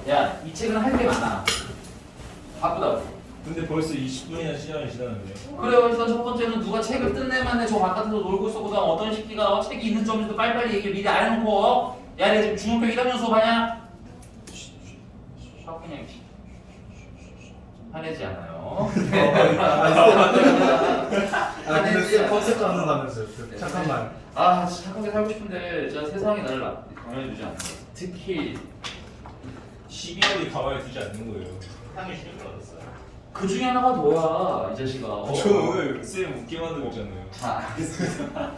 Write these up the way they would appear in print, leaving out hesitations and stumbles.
야, 이 책은 할 게 많아. 바쁘다고. 근데 벌써 20분이나 시간이 지났는데요. 그래요. 일단 첫 번째는 누가 책을 뜯내만해 저 바깥에서 놀고 있어. 그다음 어떤 새끼가 책이 있는 점도 빨리빨리 얘기를 미리 안 해놓고 야, 내 지금 중학교 1학년 수업하냐? 그냥 화내지 않아요. 근데 컨셉 잡는다면서요? 잠깐만. 아, 진짜 착하게 살고 싶은데 진짜 세상이 나를 강요해주지 않는 거야. 특히 12월이 가만히 두지 않는 거예요. 상위 실력 받았어요. 그 중에 하나가 너야, 이 자식아. 저는 쌤 웃게 만들고 있잖아요. 자, 알겠습니다.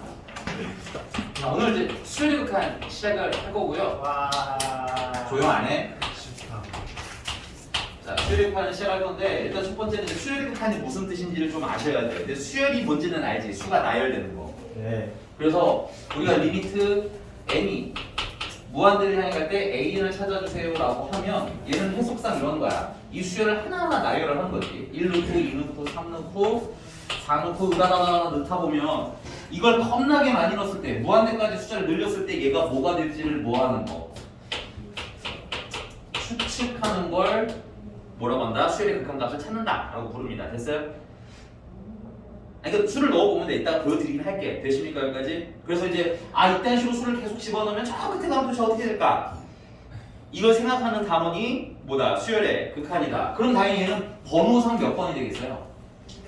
자, 오늘 이제 수요일 극한 시작을 할 거고요. 와. 조용 안 해? 좋다. 자, 수요일 극한을 시작할 건데 일단 첫 번째는 이제 수요일 극한이 무슨 뜻인지를 좀 아셔야 돼요. 근데 수열이 뭔지는 알지? 수가 나열되는 거. 네. 그래서 우리가 리미트 n이 무한대를 향해 갈 때 a를 찾아주세요라고 하면 얘는 해석상 이런 거야. 이 수열을 하나하나 나열을 하는 거지. 1 넣고 2 넣고 3 넣고 4 넣고 으다다다 넣다 보면 이걸 겁나게 많이 넣었을 때 무한대까지 숫자를 늘렸을 때 얘가 뭐가 될지를 뭐 하는 거? 추측하는 걸 뭐라고 한다? 수열의 극한값을 찾는다 라고 부릅니다. 됐어요? 아니, 그러니까 수를 넣어보면 돼. 이따가 보여드리긴 할게. 되십니까 여기까지? 그래서 이제 이딴 식으로 수를 계속 집어넣으면 저 끝에 가면 도대체 어떻게 될까? 이걸 생각하는 단원이 뭐다? 수열의 극한이다. 그럼 당연히 얘는 번호상 몇 번이 되겠어요?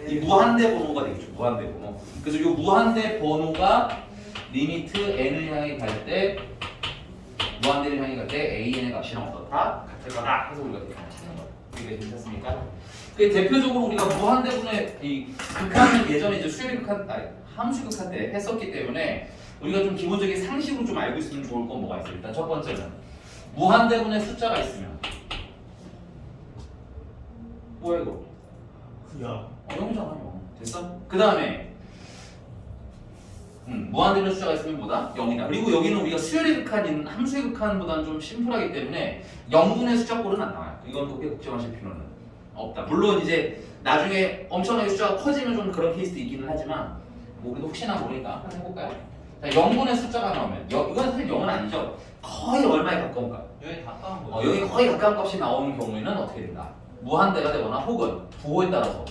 이 무한대 번호가 되겠죠. 무한대 번호. 그래서 이 무한대 번호가 리미트 n을 향해 갈 때 무한대를 향해 갈 때 an의 값이랑 어떻다? 같을 거다. 해서 우리가 이렇게 찾는 거예요. 이게 괜찮습니까? 그 대표적으로 우리가 무한대분의 이 극한을 예전에 이제 수열의 극한, 함수 극한 때 했었기 때문에 우리가 좀 기본적인 상식으로 좀 알고 있으면 좋을 건 뭐가 있어요? 일단 첫 번째는 무한대분의 숫자가 있으면 뭐야 이거? 야. 0이잖아요. 됐어? 그 다음에 무한대분의 숫자가 있으면 뭐다? 0이다. 그리고 여기는 우리가 수열의 극한인 함수의 극한보다는 좀 심플하기 때문에 0분의 숫자꼴은 안 나와요. 이건 그렇게 걱정하실 필요는 없다. 물론 이제 나중에 엄청나게 숫자가 커지면 좀 그런 케이스도 있기는 하지만 뭐 그래도 혹시나 모르니까 한번 해볼까요? 자, 0분의 숫자가 나오면 이건 사실 0은 아니죠. 거의 얼마에 가까운 값? 여기 가까운 거예요. 여기 거의 가까운 값이 나오는 경우에는 어떻게 된다? 무한대가 되거나 혹은 부호에 따라서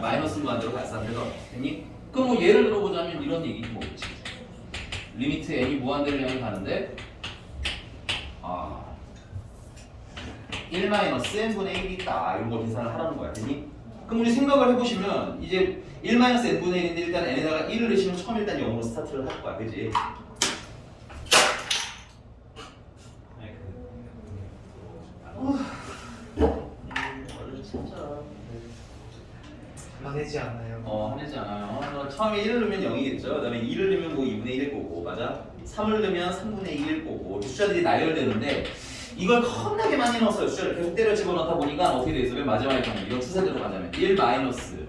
마이너스 무한대로 발산돼서 되니? 그럼 뭐 예를 들어보자면 이런 얘기지 뭐겠지? 리미트 n이 무한대를 향해 가는데 1-n분의 1이 있다. 이런 거 계산을 하라는 거야. 되니? 그럼 우리 생각을 해보시면 이제 1-n분의 1인데 일단 n에다가 1을 넣으시면 처음 일단 0으로 스타트를 할 거야. 그지? 화내지 않아요. 화내지 않아요. 처음에 1을 넣으면 0이겠죠. 그 다음에 2를 넣으면 뭐 2분의 1일 거고, 맞아? 3을 넣으면 3분의 2일 거고, 숫자들이 나열되는데 이걸 겁나게 많이 넣었어요. 숫자를 계속 때려 집어넣다 보니까 어떻게 돼 있어? 맨 마지막에 경우 이건 추세대로 가자면 1 마이너스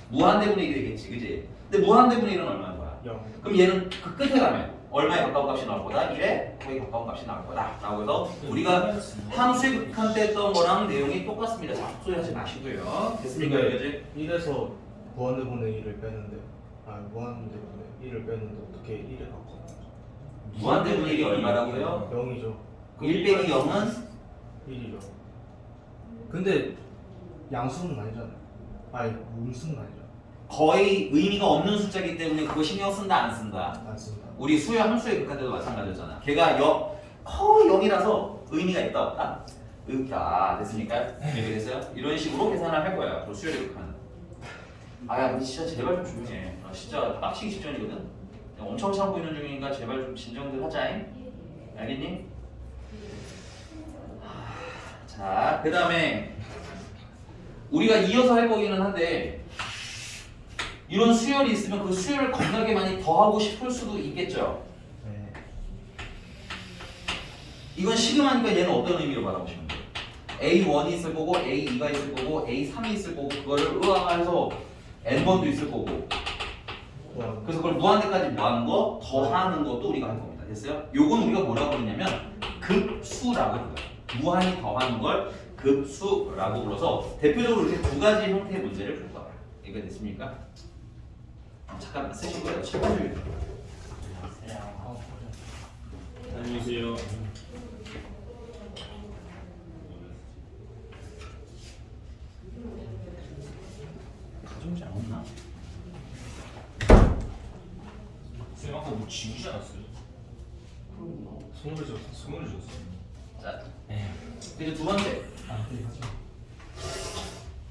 무한대분의 1이 되겠지, 그지? 근데 무한대분의 1은 얼마인 거야? 0. 그럼 얘는 그 끝에 가면 얼마에 가까운 값이 나올 거다? 1에 거의 가까운 값이 나올 거다. 라고 해서 우리가 함수의 극한 때 했던 거랑 내용이 똑같습니다. 자, 소리 하지 마시고요. 됐습니까? 여기까지? 1에서 무한대분의 1을 빼는데 무한대분의 1을 빼는데 어떻게 1에 가까워? 무한대분의 1이 얼마라고요? 0이죠. 1 빼기 0은 1이죠. 근데 양수는 아니잖아요. 아니 음수는 아니죠. 거의 의미가 없는 숫자이기 때문에 그거 신경 쓴다 안 쓴다? 안 씁니다. 우리 수요 함수의 극한 때도 마찬가지였잖아. 걔가 거의 0이라서 의미가 있다 없다? 없다. 됐습니까? 이렇게 됐어요? 이런 식으로 계산을 할 거야. 그 수요의 극한. 야, 근데 진짜 제발 좀 조용해. 진짜 빡치기 직전이거든? 엄청 참고 있는 중이니까 제발 좀 진정들 하자잉. 알겠니? 자, 그 다음에 우리가 이어서 할 거기는 한데 이런 수열이 있으면 그 수열을 겁나게 많이 더하고 싶을 수도 있겠죠. 네. 이건 시그마니까 얘는 어떤 의미로 바라보시면 돼요? A1이 있을 거고 A2가 있을 거고 A3이 있을 거고 그거를 해서 N번도 있을 거고 그래서 그걸 무한대까지 모아는 거 더하는 것도 우리가 할 겁니다. 됐어요? 요건 우리가 뭐라고 그러냐면 급수라고 불러요. 무한히 더하는 걸 급수라고 불러서 대표적으로 이렇게 두 가지 형태의 문제를 풀 거예요. 이거 됐습니까? 잠깐 쓰신 거예요. 잠깐 좀. 안녕히 계세요. 지우지 않았어요? 손으로 줬어. 손으로 줬어요. 자, 에휴. 이제 두 번째. 아, 그래 하죠.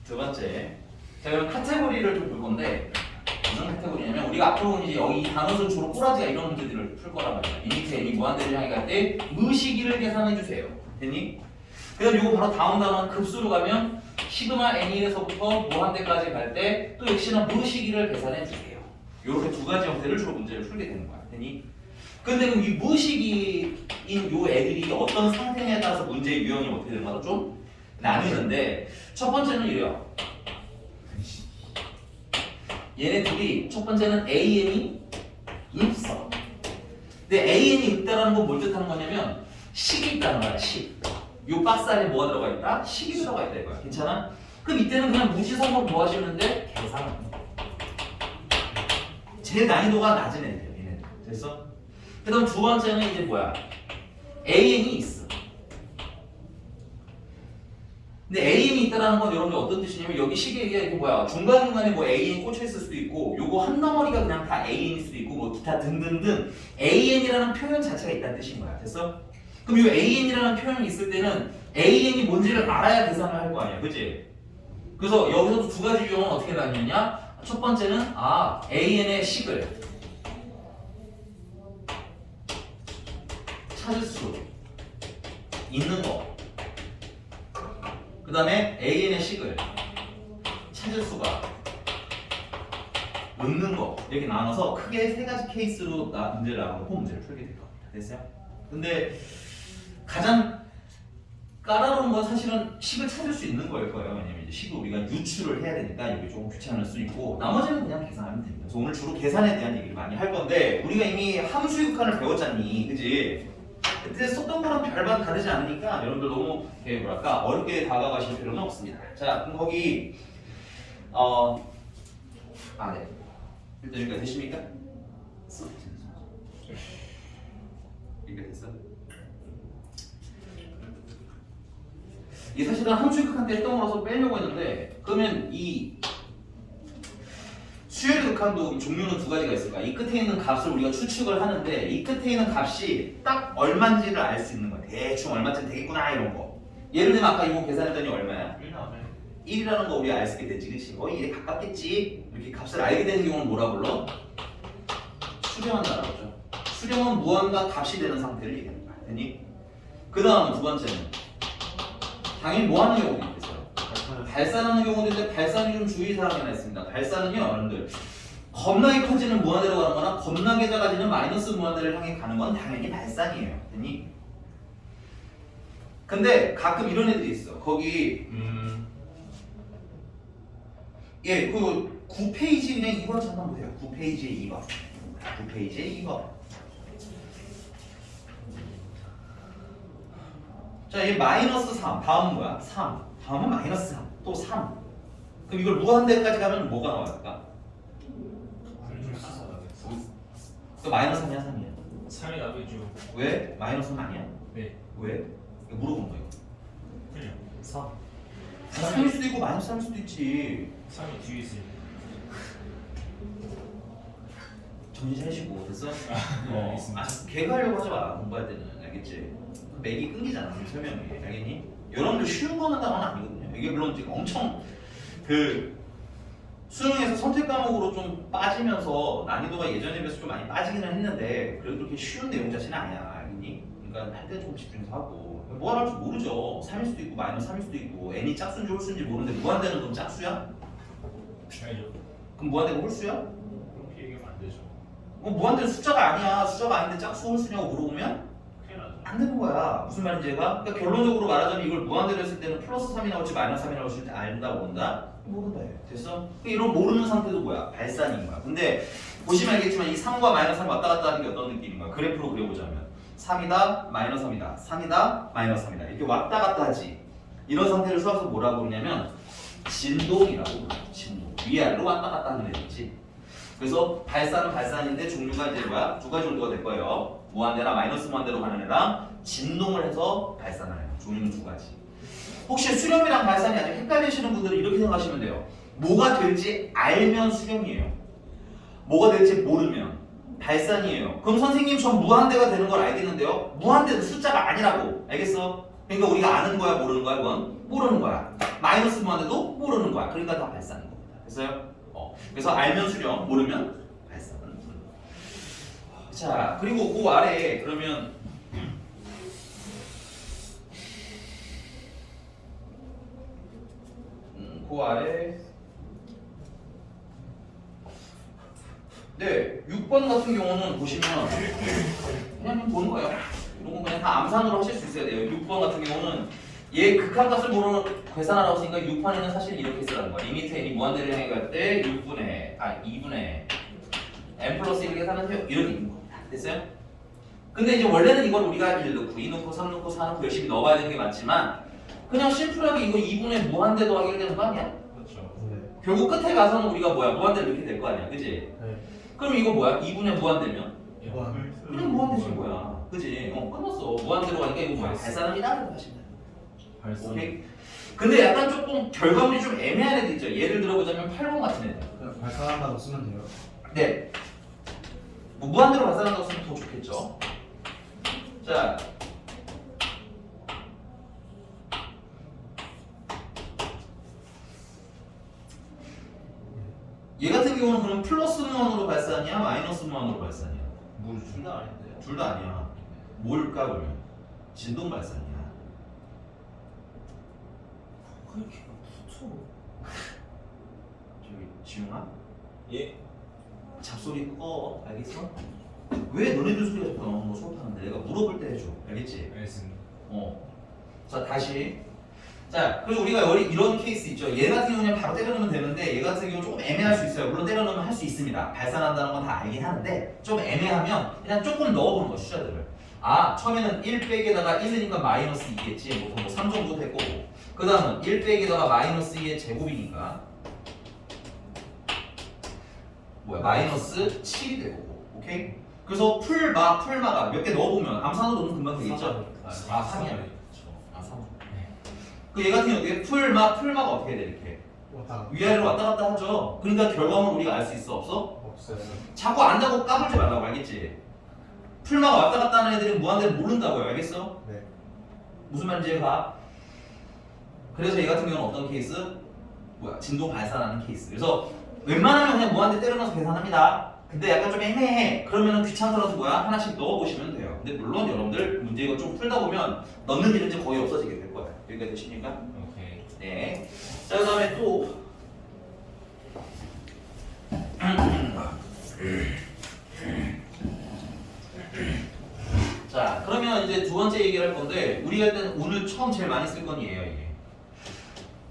두 번째. 자, 그럼 카테고리를 좀 볼 건데 무슨 카테고리냐면 우리가 앞으로 이제 여기 이 단어선 주로 꼬라지가 이런 문제들을 풀 거란 말이야. 유니트 M이 무한대를 향해 갈 때 무시기를 계산해 주세요. 됐니? 그다음 요거 바로 다음 단어는 급수로 가면 시그마 N1에서부터 무한대까지 갈 때 또 역시나 무시기를 계산해 주세요. 요렇게 두 가지 형태를 주로 문제를 풀게 되는 거야. 됐니? 근데 그럼 이 무시기인 요 애들이 어떤 상태냐에 따라서 문제의 유형이 어떻게 되는가 좀 나뉘는데 첫 번째는 이래요. 얘네 둘이 첫 번째는 AN이 있어. 근데 AN이 있다라는 건 뭘 뜻하는 거냐면 식이 있다는 거야. 식. 요 박스 안에 뭐가 들어가 있다? 식이 들어가 있다 이거야. 괜찮아? 그럼 이때는 그냥 무지성으로 뭐 하시는데 계산하는 거야. 제일 난이도가 낮은 애들이야. 얘네들. 됐어? 그 다음 두 번째는 이제 뭐야? AN이 있어. 근데 AN이 있다라는 건 여러분들 어떤 뜻이냐면 여기 식에 이게 뭐야? 중간중간에 뭐 AN이 꽂혀 있을 수도 있고 요거 한 덩어리가 그냥 다 AN일 수도 있고 뭐 기타 등등등 AN이라는 표현 자체가 있다는 뜻인 거야. 됐어? 그럼 이 AN이라는 표현이 있을 때는 AN이 뭔지를 알아야 계산을 할 거 아니야. 그치? 그래서 여기서도 두 가지 유형은 어떻게 나뉘느냐? 첫 번째는 AN의 식을 찾을 수 있는 거. 그 다음에 AN의 식을 찾을 수가 없는 거. 이렇게 나눠서 크게 세 가지 케이스로 문제를 나눠놓고 문제를 풀게 될 겁니다. 됐어요? 근데 가장 까다로운 건 사실은 식을 찾을 수 있는 거일 거예요. 왜냐면 이제 식을 우리가 유추를 해야 되니까 이게 조금 귀찮을 수 있고 나머지는 그냥 계산하면 됩니다. 그래서 오늘 주로 계산에 대한 얘기를 많이 할 건데 우리가 이미 함수유칸을 배웠잖니, 그지? 그때 썼던 거랑 별반 다르지 않으니까 여러분들 너무 뭐랄까 어렵게 다가가실 필요는 없습니다. 자, 그럼 거기 네. 일단 여기까지 되십니까? 이게 됐어? 이게 사실은 함수극한 때 했던 거라서 빼려고 했는데 그러면 이 수열의 극한도 종류는 두 가지가 있을까? 이 끝에 있는 값을 우리가 추측을 하는데 이 끝에 있는 값이 딱 얼마인지를 알 수 있는 거야. 대충 얼마쯤 되겠구나 이런 거. 예를 들면 아까 이거 계산했더니 얼마야? 1 나오네. 1이라는 거 우리가 알 수 있게 되지, 그치? 거의 1에 가깝겠지? 이렇게 값을 알게 되는 경우는 뭐라 불러? 수렴한다라고 하죠. 수렴은 무한과 값이 되는 상태를 얘기하는 거야. 됐니? 그 다음은 두 번째는 당연히 뭐 하는 경우도 있겠어요. 발산하는 경우도 있는데 발산이 좀 주의사항이 하나 있습니다. 발산은요, 여러분들 겁나게 커지는 무한대로 가는 거나 겁나게 작아지는 마이너스 무한대를 향해 가는 건 당연히 발산이에요. 됐니? 근데 가끔 이런 애들이 있어. 거기 그 9페이지 그냥 2번 잠깐 보세요. 9페이지에 2번. 9페이지에 2번. 자, 이 마이너스 3. 다음은 뭐야? 3. 다음은 마이너스 3. 또 3. 그럼 이걸 무한대까지 가면 뭐가 나올까? 또 마이너스 3이야, 3이야? 3이 나오죠. 왜? 마이너스 3 아니야? 네. 왜? 이거 물어본 거예요. 그냥 3. 3일 수도 있고 마이너스 3일 수도 있지. 3이 뒤에 있어요. 정신 차리시고 됐어? 알겠습니다. 개그하려고 하지 마. 공부할 때는 알겠지? 맥이 끊기잖아. 설명이 알겠니? 여러분들 쉬운 거 하는 단어는 아니거든요. 이게 물론 지금 엄청 그 수능에서 선택 과목으로 좀 빠지면서 난이도가 예전에 비해서 좀 많이 빠지기는 했는데 그래도 그렇게 쉬운 내용 자체는 아니야. 알겠니? 그러니까 할 때 좀 집중해서 하고 뭐 할지 모르죠. 3일 수도 있고 마이너스 3일 수도 있고 n이 짝수인지 홀수인지 모르는데 무한대는 그럼 짝수야? 알죠. 그럼 무한대가 홀수야? 그렇게 얘기하면 안 되죠. 무한대는 숫자가 아니야. 숫자가 아닌데 짝수 홀수냐고 물어보면 큰일 나죠. 안 되는 거야. 무슨 말인지 얘가? 그러니까 결론적으로 말하자면 이걸 무한대로 했을 때는 플러스 3이 나올지 마이너스 3이 나올지 안다 모른다? 모른다 해. 됐어? 그러니까 이런 모르는 상태도 뭐야? 발산인 거야. 근데 보시면 알겠지만 이 3과 마이너스 3이 왔다 갔다 하는 게 어떤 느낌인 거야? 그래프로 그려보자면 3이다 마이너스 3이다 3이다 마이너스 3이다 이렇게 왔다 갔다 하지. 이런 상태를 수학에서 뭐라고 그러냐면 진동이라고 불러요. 진동. 위아래로 왔다 갔다 하는 애들이지. 그래서 발산은 발산인데 종류가 이제 뭐야? 두 가지 정도가 될 거예요. 무한대나 마이너스 무한대로 가는 애랑 진동을 해서 발산을 해요. 종류는 두 가지. 혹시 수렴이랑 발산이 아직 헷갈리시는 분들은 이렇게 생각하시면 돼요. 뭐가 될지 알면 수렴이에요. 뭐가 될지 모르면 발산이에요. 그럼 선생님 전 무한대가 되는 걸 알겠는데요. 무한대는 숫자가 아니라고. 알겠어? 그러니까 우리가 아는 거야 모르는 거야 이건? 모르는 거야. 마이너스 무한대도 모르는 거야. 그러니까 다 발산인 겁니다. 됐어요? 그래서 알면 수렴, 모르면 발산. 자, 그리고 그 아래에 그러면 그 아래 네, 6번 같은 경우는 보시면 그냥 보는 거예요. 이런 건 그냥 다 암산으로 하실 수 있어야 돼요. 6번 같은 경우는 얘 극한값을 모르는 계산하라고 했으니까 6판에는 사실 이렇게 쓰라는 거야. 리미트 n이 무한대를 향해 갈 때 2분의 n 플러스 1 계산하세요. 이렇게 있는 겁니다. 됐어요? 근데 이제 원래는 이걸 우리가 1 넣고 2 넣고 3 넣고 4 넣고 열심히 넣어봐야 되는 게 맞지만 그냥 심플하게 이거 2분의 무한대 더하기 1 되는 거 아니야? 그렇죠. 네. 결국 끝에 가서는 우리가 뭐야? 무한대 이렇게 될 거 아니야. 그지? 네. 그럼 이거 뭐야? 2분의 무한대면? 무한. 그냥 무한대인 거야. 그지? 끝났어. 무한대로 가니까 이거 뭐야? 발산합니다. 이렇게 하시면 돼. 발산. 오케이? 근데 약간 조금 결과물이 좀 애매한 애들 있죠. 예를 들어보자면 8번 같은 애들. 그냥 발산한다고 쓰면 돼요. 네. 뭐 무한대로 발산한다고 쓰면 더 좋겠죠. 자. 얘 같은 경우는 그럼 플러스 무한으로 발산이야? 마이너스 무한으로 발산이야? 둘다 아닌데요. 둘 다 아니야. 뭘까 그러면? 진동 발산이야. 그렇게 붙여. 저기 지웅아? 예. 잡소리 꺼. 알겠어? 왜 너네들 소리가 자꾸 나오는 거 수업하는데 내가 물어볼 때 해줘. 알겠지? 알겠습니다. 자 다시. 자 그래서 우리가 이런 케이스 있죠. 얘 같은 경우는 바로 때려넣으면 되는데 얘 같은 경우는 조금 애매할 수 있어요. 물론 때려넣으면 할 수 있습니다. 발산한다는 건 다 알긴 하는데 좀 애매하면 그냥 조금 넣어보는 거 숫자들을. 아 처음에는 1 빼기에다가 1이니까 마이너스 2겠지. 뭐 3 정도 될 거고. 그 다음은 1 빼기에다가 마이너스 2의 제곱이니까 뭐야 마이너스 7이 될 거고. 오케이? 그래서 풀마가 몇 개 넣어보면 암산으로 넣으면 금방 되겠죠? 3이야. 아 3. 그 얘 같은 경우 어떻게 풀마가 어떻게 돼 이렇게 왔다 위아래로 왔다 갔다 하죠. 그러니까 결과물 우리가 알 수 있어 없어? 없어요. 자꾸 안다고 까불지 말라고 알겠지? 풀마가 왔다 갔다 하는 애들은 무한대를 모른다고요. 알겠어? 네. 무슨 말인지 봐. 그래서 얘 같은 경우는 어떤 케이스? 뭐야 진동 발산하는 케이스. 그래서 웬만하면 그냥 무한대 때려넣어서 계산합니다. 근데 약간 좀 애매해. 그러면은 귀찮더라도 뭐야 하나씩 넣어보시면 돼요. 근데 물론 여러분들 문제 이거 좀 풀다 보면 넣는 일은 이제 거의 없어지게 될 거예요. 여기까지 되십니까? 오케이. 네. 자 그다음에 또 자 그러면 이제 두 번째 얘기를 할 건데 우리가 일단 오늘 처음 제일 많이 쓸 건 얘예요 이게.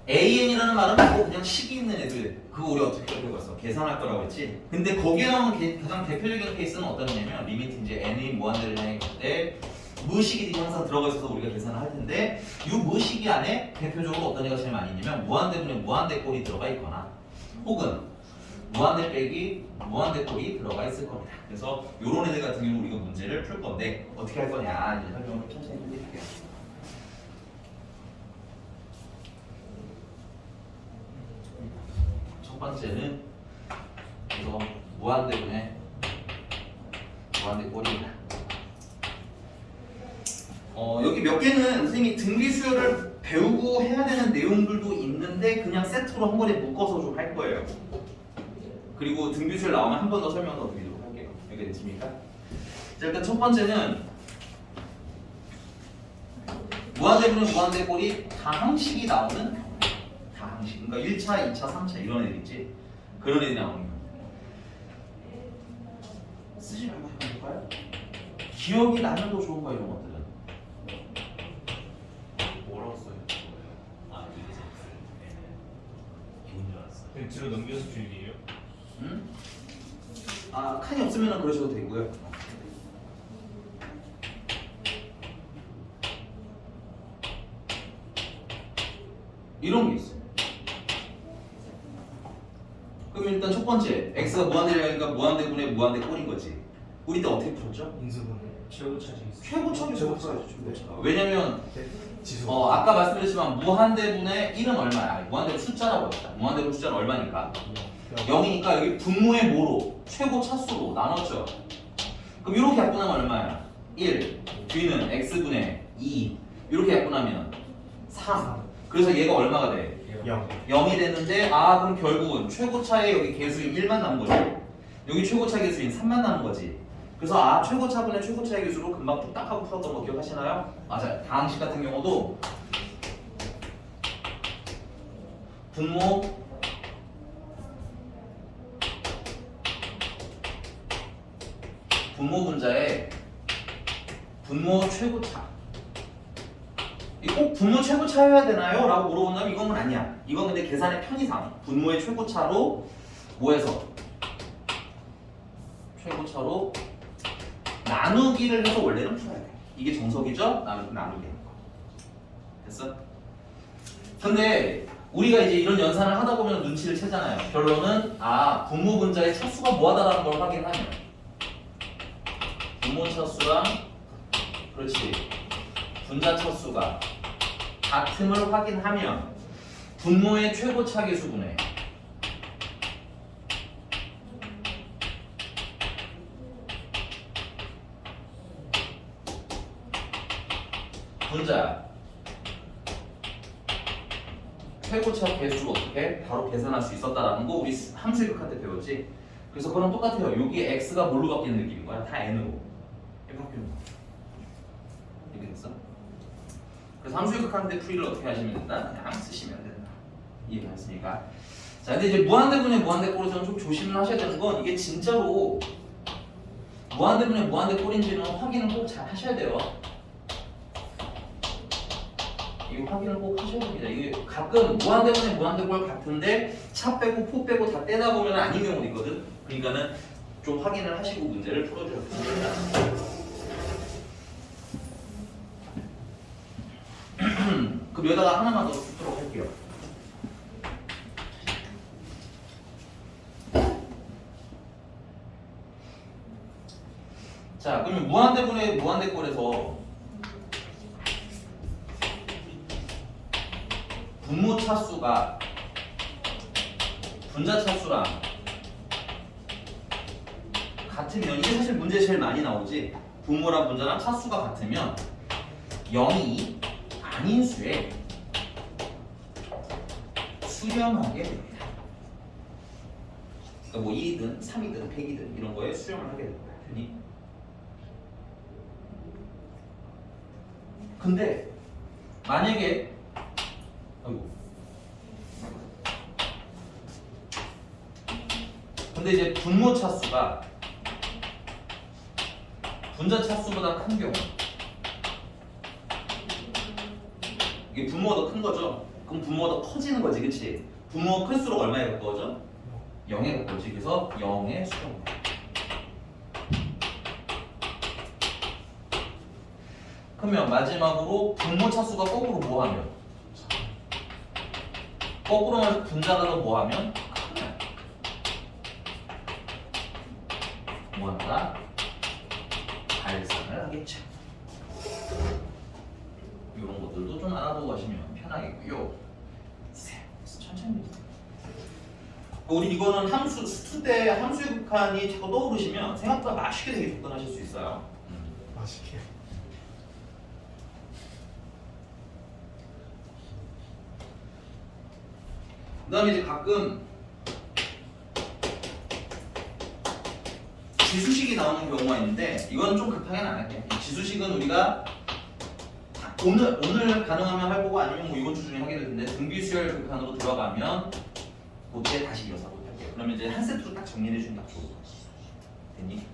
AN이라는 말은 뭐 그냥 식이 있는 애들 그거 우리 어떻게 배웠어? 계산할 거라고 했지. 근데 거기에 나오는 가장 대표적인 케이스는 어떤 거냐면 리미트 이제 n이 무한대를 향해 갈 때 무식이 항상 들어가 있어서 우리가 계산을 할 텐데 이 무식이 안에 대표적으로 어떤 애가 제일 많이 있냐면 무한대분에 무한대꼴이 들어가 있거나 혹은 무한대 빼기 무한대꼴이 들어가 있을 겁니다. 그래서 이런 애들 같은 경우 우리가 문제를 풀 건데 어떻게 할 거냐 이제 설명을 천천히 해드릴게요. 첫 번째는 그래서 무한대분의 무한대꼴입니다. 여기 몇 개는 선생님이 등비 수열을 배우고 해야 되는 내용들도 있는데 그냥 세트로 한 번에 묶어서 좀 할 거예요. 그리고 등비 수열 나오면 한 번 더 설명 더 드리도록 할게요. 여기 되십니까? 자, 일단 첫 번째는 무한대분의 무한대꼴이 다항식이 나오는 경우. 다항식. 그러니까 1차, 2차, 3차 이런 애들 있지. 그런 애들이 나오는 경우. 쓰지 말고 해볼까요? 기억이 나면 더 좋은 거 이런 것들은. 뭐라고 써요? 아 이게 기분 줄 알았어. 뒤로 넘겨서 줄이에요? 응? 아 칸이 없으면 그러셔도 되고요. 이런 게 있어. 그럼 일단 첫 번째 x가 무한대라니까 무한대분의 무한대꼴인 거지. 우리 때 어떻게 풀었죠? 인수분. 최고차지. 최고차기 최고차가. 왜냐면 지수. 아까 말씀드렸지만 무한대분의 1은 얼마야? 무한대분 숫자라고 했다. 무한대분 숫자는 얼마니까? 0이니까 여기 분모의 뭐로? 최고 차수로 나눴죠. 그럼 이렇게 약분하면 얼마야? 1. 뒤는 x분의 2. 이렇게 약분하면 3. 그래서 얘가 얼마가 돼? 0. 0이 됐는데 그럼 결국은 최고차에 여기 계수인 1만 남은 거지. 여기 최고차 계수인 3만 남은 거지. 그래서 최고차분의 최고차의 계수로 금방 뚝딱 하고 풀었던 거 기억하시나요? 맞아요. 다항식 같은 경우도 분모 분자의 분모 최고차. 이거 꼭 분모 최고차여야 되나요? 라고 물어본다면 이건 아니야. 이건 근데 계산의 편의상 분모의 최고차로 뭐해서 최고차로 나누기를 해서 원래는 풀어야 돼. 이게 정석이죠? 나누기 하는 거. 됐어? 근데 우리가 이제 이런 연산을 하다 보면 눈치를 채잖아요. 결론은 분모 분자의 차수가 뭐하다라는 걸 확인하면 분모 차수랑 그렇지 분자 차수가 같음을 확인하면 분모의 최고차 계수분의 분자 최고차 계수를 어떻게 바로 계산할 수 있었다라는 거 우리 함수교육할 때 배웠지. 그래서 그거랑 똑같아요. 여기 x가 뭘로 바뀌는 느낌인 거야? 다 n으로 이렇게 바뀌는 거야. 이렇게 됐어? 그래서 함수교육하는데 풀이를 어떻게 하시면 된다? 그냥 쓰시면 된다. 이해했으니까. 자, 근데 이제 무한대분의 무한대꼴에서는 좀 조심을 하셔야 되는 건 이게 진짜로 무한대분의 무한대꼴인지는 확인을 꼭 잘 하셔야 돼요. 이거 확인을 꼭 하셔야 됩니다. 이게 가끔 무한대분의 무한대꼴 같은데 차 빼고 포 빼고 다 떼다 보면 아닌 경우도 있거든. 그러니까는 좀 확인을 하시고 문제를 풀어주셨으면 됩니다. 그럼 여기다가 하나만 더 쓰도록 할게요. 자, 그러면 무한대분의 무한대꼴에서 분모 차수가 분자 차수랑 같으면 이게 사실 문제 제일 많이 나오지. 분모랑 분자랑 차수가 같으면 0이 아닌 수에 수렴하게 됩니다. 그러니까 뭐 1이든 3이든 100이든 이런 거에 수렴을 하게 됩니다. 흔히. 근데 만약에 근데 이제 분모 차수가 분자 차수보다 큰 경우 이게 분모가 더 큰 거죠. 그럼 분모가 더 커지는 거지, 그렇지? 분모가 클수록 얼마에 가까워져? 0에 가까워지. 그래서 0의 수렴. 그러면 마지막으로 분모 차수가 거꾸로 뭐하면? 거꾸로 말해서 분자가 더 뭐하면? 크면 뭐한다? 발산을 하겠죠. 이런 것들도 좀 알아두고 가시면 편하겠고요. 천천히. 우리 이거는 함수 수투 때 함수의 극한이 자꾸 떠오르시면 생각보다 맛있게 되게 접근하실 수 있어요. 맛있게. 그다음에 이제 가끔 지수식이 나오는 경우가 있는데 이건 좀 급하게는 안 할게요. 지수식은 우리가 오늘 가능하면 할 거고 아니면 뭐 이번 주 중에 하게 될 텐데 등비수열 극한으로 들어가면 그때 다시 이어서 하도록 할게요. 그러면 이제 한 세트로 딱 정리해 주시면 딱 좋을 것 같아요. 됐니?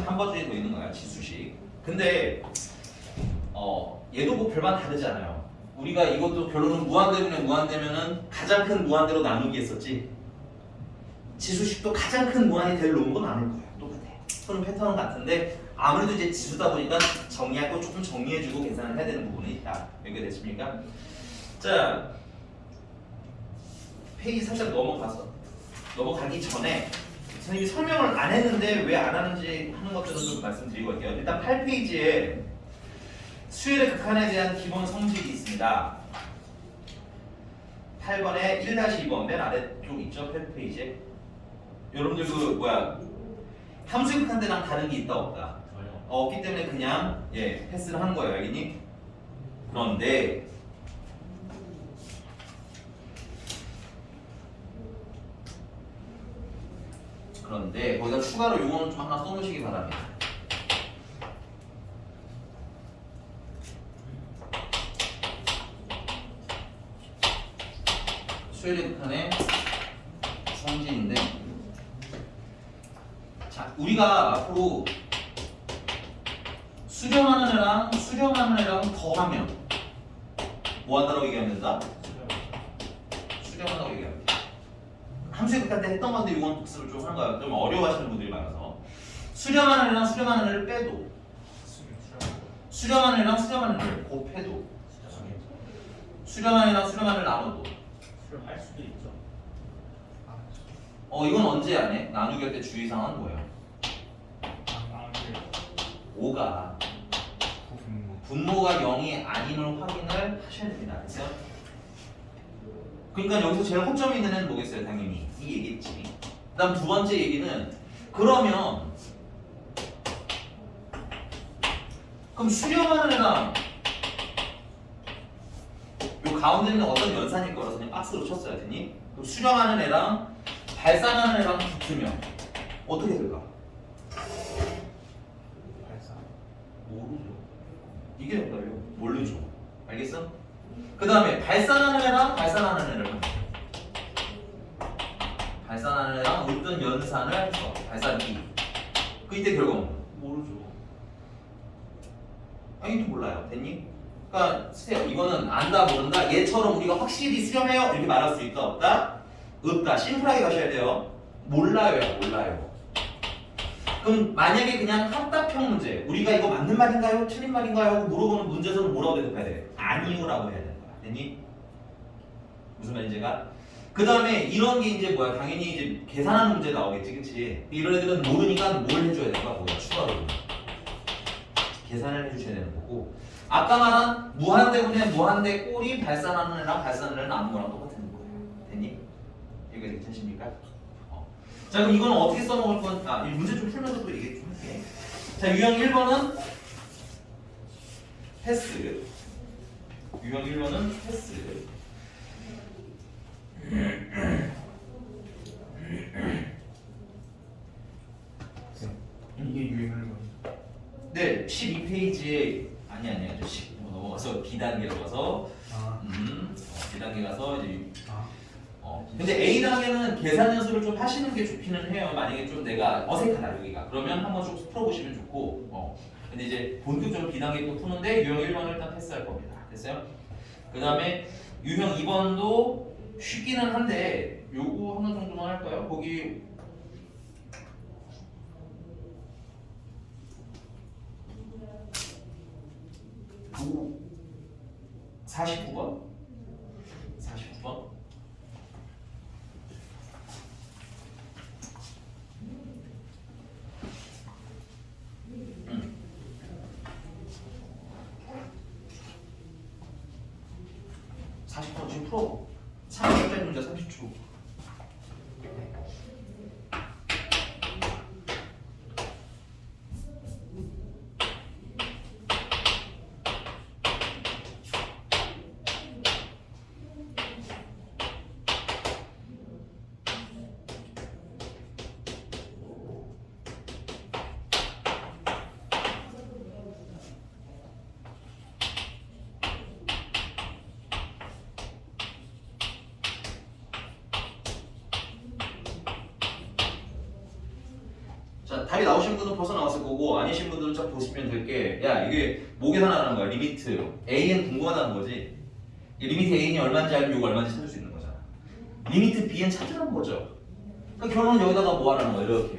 한 버전이 더 있는 거야 지수식. 근데 얘도 뭐 별반 다르지 않아요. 우리가 이것도 결론은 무한대분의 무한대면은 가장 큰 무한대로 나누기 했었지. 지수식도 가장 큰 무한이 될 놈으로 나눌 거예요. 똑같아. 그런 패턴은 같은데 아무래도 이제 지수다 보니까 정리할 거 조금 정리해주고 계산을 해야 되는 부분이 있다. 연결됐습니까? 자, 페이지 살짝 넘어가기 전에 선생님이 설명을 안 했는데 왜 안 하는지 하는 것들은 좀 말씀드리고 갈게요. 일단 8페이지에 수열의 극한에 대한 기본 성질이 있습니다. 8번에 1-2번 맨 아래쪽 있죠? 8페이지에 여러분들 함수의 극한 데랑 다른 게 있다 없다? 전혀. 없기 때문에 그냥 패스를 하는 거예요. 알겠니? 그런데 거기다 추가로 요거는 좀 하나 써놓으시기 바랍니다. 수열의 극한의 성질인데, 자, 우리가 앞으로 수렴하는 애랑 더하면 뭐 한다고 얘기하면 된다? 수렴한다고 얘기하면 돼. 함수의 극한 때 했던 건데 이건 복습을 좀 하는 거야. 좀 어려워하시는 분들이 많아서 수렴하는 애를 빼도, 수렴하는 애를 곱해도, 수렴하는 애를 나눠도, 할 수도 있죠. 이건 언제 안 해? 나누기 할 때 주의사항은 뭐예요? 5가 분모가 0이 아님을 확인을 하셔야 됩니다. 그래서 그러니까 여기서 제일 허점이 있는 애는 뭐겠어요? 당연히 이 얘기겠지. 그 다음 두 번째 얘기는 그럼 수렴하는 애랑 요 가운데 있는 어떤 연산일 거라서 그냥 박스로 쳤어야 되니? 그럼 수렴하는 애랑 발산하는 애랑 붙으면 어떻게 될까? 모르죠. 이게 정답이에요. 모르죠. 알겠어? 그 다음에 발산하는 애랑 발산하는 애를 발산하는 애랑 어떤 연산을 해서 발산기. 그 이때 결과는 모르죠. 아니 또 몰라요. 됐니? 그러니까 쓰세요. 이거는 안다 모른다. 얘처럼 우리가 확실히 수렴해요 이렇게 말할 수 있다 없다? 없다. 심플하게 가셔야 돼요. 몰라요. 그럼 만약에 그냥 합답형 문제, 우리가 이거 맞는 말인가요? 틀린 말인가요? 하고 물어보는 문제에서는 뭐라고 대답해야 돼? 아니요라고 해야 되는 거야. 됐니? 무슨 말인지가? 그 다음에 이런 게 이제 뭐야? 당연히 이제 계산하는 문제 나오겠지, 그치? 이런 애들은 모르니까 뭘 해줘야 될까? 뭐야? 추가로 계산을 해주셔야 되는 거고, 아까 말한 무한대분의 무한대 꼴이 발산하는 애랑 발산하는 애는 아무 거랑 똑같은 거예요. 됐니? 여기까지 괜찮습니까? 자, 그럼 이거는 어떻게 써먹을 건? 이 문제 좀 풀면서 또 얘기 좀 할게. 자, 유형 1번은 패스. 유형 1번은 패스. 이게 유행을 겁니다. 네, 12페이지에 아니야. 넘어가서 B단계로 가서 B단계 가서 이제 근데 A단계는 계산 연습을 좀 하시는 게 좋기는 해요. 만약에 좀 내가 어색하다 여기가 그러면 한번 좀 풀어보시면 좋고 근데 이제 본격적으로 B단계 또 푸는데 유형 1번을 일단 패스할 겁니다. 됐어요? 그 다음에 유형 2번도 쉽기는 한데 요거 하나 정도만 할까요? 거기 49번? 49번? 지금 풀어. 30초짜리 문제 30초. 자, 답이 나오신 분은 벌써 나왔을 거고 아니신 분들은 좀 보시면 될 게 야 이게 뭐 계산하는 거야? 리미트 a는 궁금하다는 거지. 이 리미트 a는 얼마인지 알면 이거 얼마인지 찾을 수 있는 거잖아. 리미트 b는 찾으라는 거죠. 그러니까 결론은 여기다가 뭐 하라는 거야? 이렇게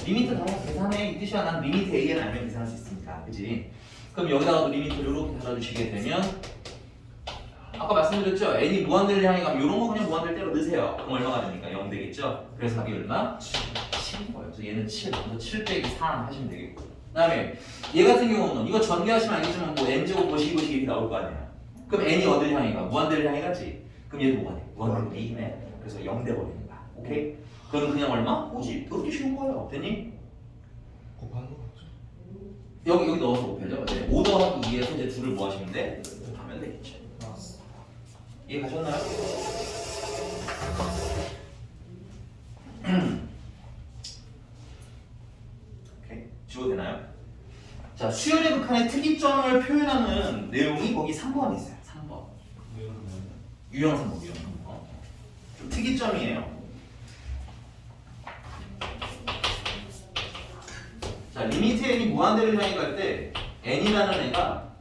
리미트 달아서 계산해 이 뜻이야. 난 리미트 a는 알면 계산할 수 있으니까 그지? 그럼 여기다가도 리미트를 이렇게 달아주시게 되면 아까 말씀드렸죠? n이 무한대를 향해 가면 이런 거 그냥 무한대를 때려 넣으세요. 그럼 얼마가 되니까 0 되겠죠? 그래서 답이 얼마? 7인 거예요. 그래서 얘는 7, 그래서 7 빼기 3 하시면 되겠고. 그 다음에 얘 같은 경우는 이거 전개하시면 알겠지만 뭐 n제곱 뭐 이것이 이렇게 나올 거 아니야. 그럼 n이 어딜 향해 가? 무한대를 향해 가지. 그럼 얘도 뭐가 돼? 무한대 2네. 그래서 0 돼버리는 거야. 오케이? 그럼 그냥 얼마? 50. 그렇게 쉬운 거예요. 됐니? 곱하는 거 같죠? 여기 넣어서 곱해죠. 네. 5 더하기 2에서 이제 둘을 뭐 하시면 돼? 곱하면 되겠죠. 이해 가셨나요? 오케이. 지워도 되나요? 자, 수열의 극한의 특이점을 표현하는 내용이 거기 3번에 있어요. 3번. 유형 3번, 유형 3번. 좀 특이점이에요. 자, 리미트 n이 무한대를 향해 갈 때 n이라는 애가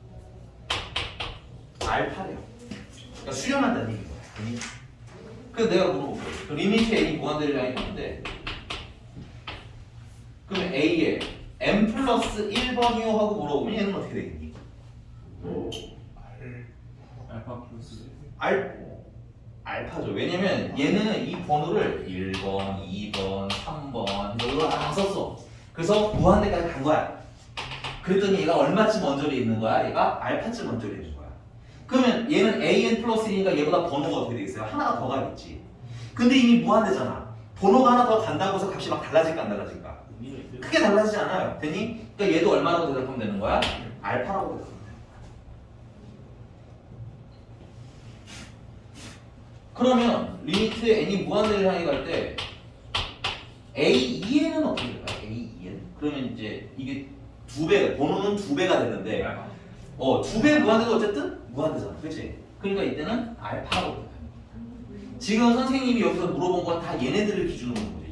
알파래요. 그러니까 수렴한다는 얘기인 거야. 그래서 내가 물어볼게. 그 리미트 n이 무한대를 향해 가는데 그러면 a에 m 플러스 1번이요 하고 물어보면 얘는 어떻게 되겠니? 알파 플러스 알파죠. 왜냐면 얘는 이 번호를 1번, 2번, 3번 이걸 다 썼어. 그래서 무한대까지 간 거야. 그랬더니 얘가 얼마쯤 언저리에 있는 거야? 얘가 알파쯤 언저리에 있는 거야. 그러면 얘는 an 플러스 1이니까 얘보다 번호가 어떻게 되겠어요? 하나가 더 가겠지. 근데 이미 무한대잖아. 번호가 하나 더 간다고 해서 값이 막 달라질까 안 달라질까? 크게 달라지지 않아요. 됐니? 그러니까 얘도 얼마라고 대답하면 되는 거야? 알파라고 대답하면 돼. 그러면 리미트 n이 무한대를 향해 갈 때 a2n은 어떻게 될까요? a2n? 그러면 이제 이게 두 배, 번호는 두 배가 되는데 두 배 무한대도 어쨌든 무한대잖아. 그렇지? 그러니까 이때는 알파라고 돼요. 지금 선생님이 여기서 물어본 건 다 얘네들을 기준으로 본 거죠.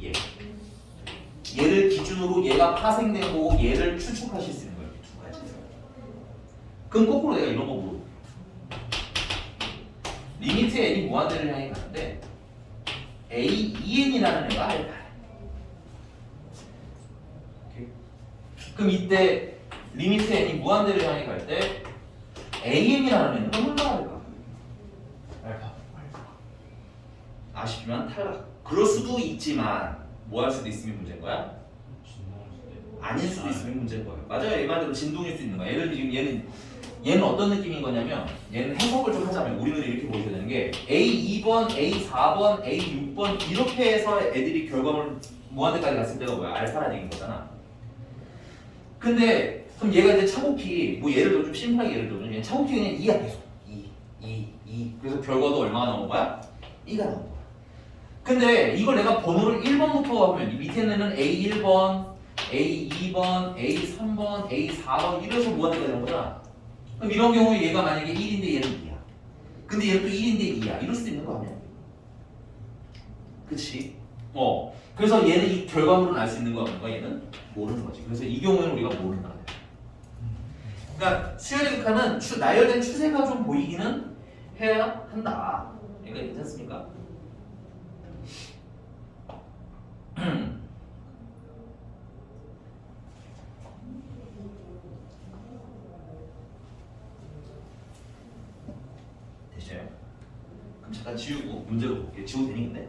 얘를 기준으로 얘가 파생된 거고 얘를 추측하실 수 있는 거예요. 두 가지. 그럼 거꾸로 내가 이런 거 물어. 리미트 n이 무한대를 향해 가는데 a2n이라는 애가 알파야. 그럼 이때 리미트 n이 무한대를 향해 갈 때 an이라는 애는 얼마나 할까? 알파. 아쉽지만 탈락. 그럴 수도 있지만 뭐 할 수도 있으면 문제인 거야? 아닐 수도 있으면 문제인 거예요. 맞아요. 이 말대로 진동일 수 있는 거야. 예를 들면 얘는 어떤 느낌인 거냐면 얘는 해석을 좀 하자면 우리는 이렇게 보셔야 되는 게 A2번, A4번, A6번 이렇게 해서 애들이 결과물 무한대까지 갔을 때가 뭐야? 알파라는 얘기인 거잖아. 근데 그럼 얘가 이제 차곡히 뭐 예를 들어 좀 심플하게 예를 들면 얘는 차곡히 그냥 2야 계속 2 그래서 결과도 얼마가 나온 거야? 2가 나온 거야. 근데 이걸 내가 번호를 1번부터 하면 이 밑에 있는 A1번, A2번, A3번, A4번 이래서 무한대가 되는 거잖아. 그럼 이런 경우에 얘가 만약에 1인데 얘는 2야. 근데 얘는 또 1인데 2야. 이럴 수도 있는 거 아니야? 그치? 그래서 얘는 이 결과물은 알 수 있는 거 없는 거 얘는 모르는 거지. 그래서 이 경우에는 우리가 모른다. 그러니까 수열의 극한은 나열된 추세가 좀 보이기는 해야 한다. 그러니까 괜찮습니까? 되셔요? 그럼 잠깐 지우고 문제로 볼게요. 지워도 되니 근데?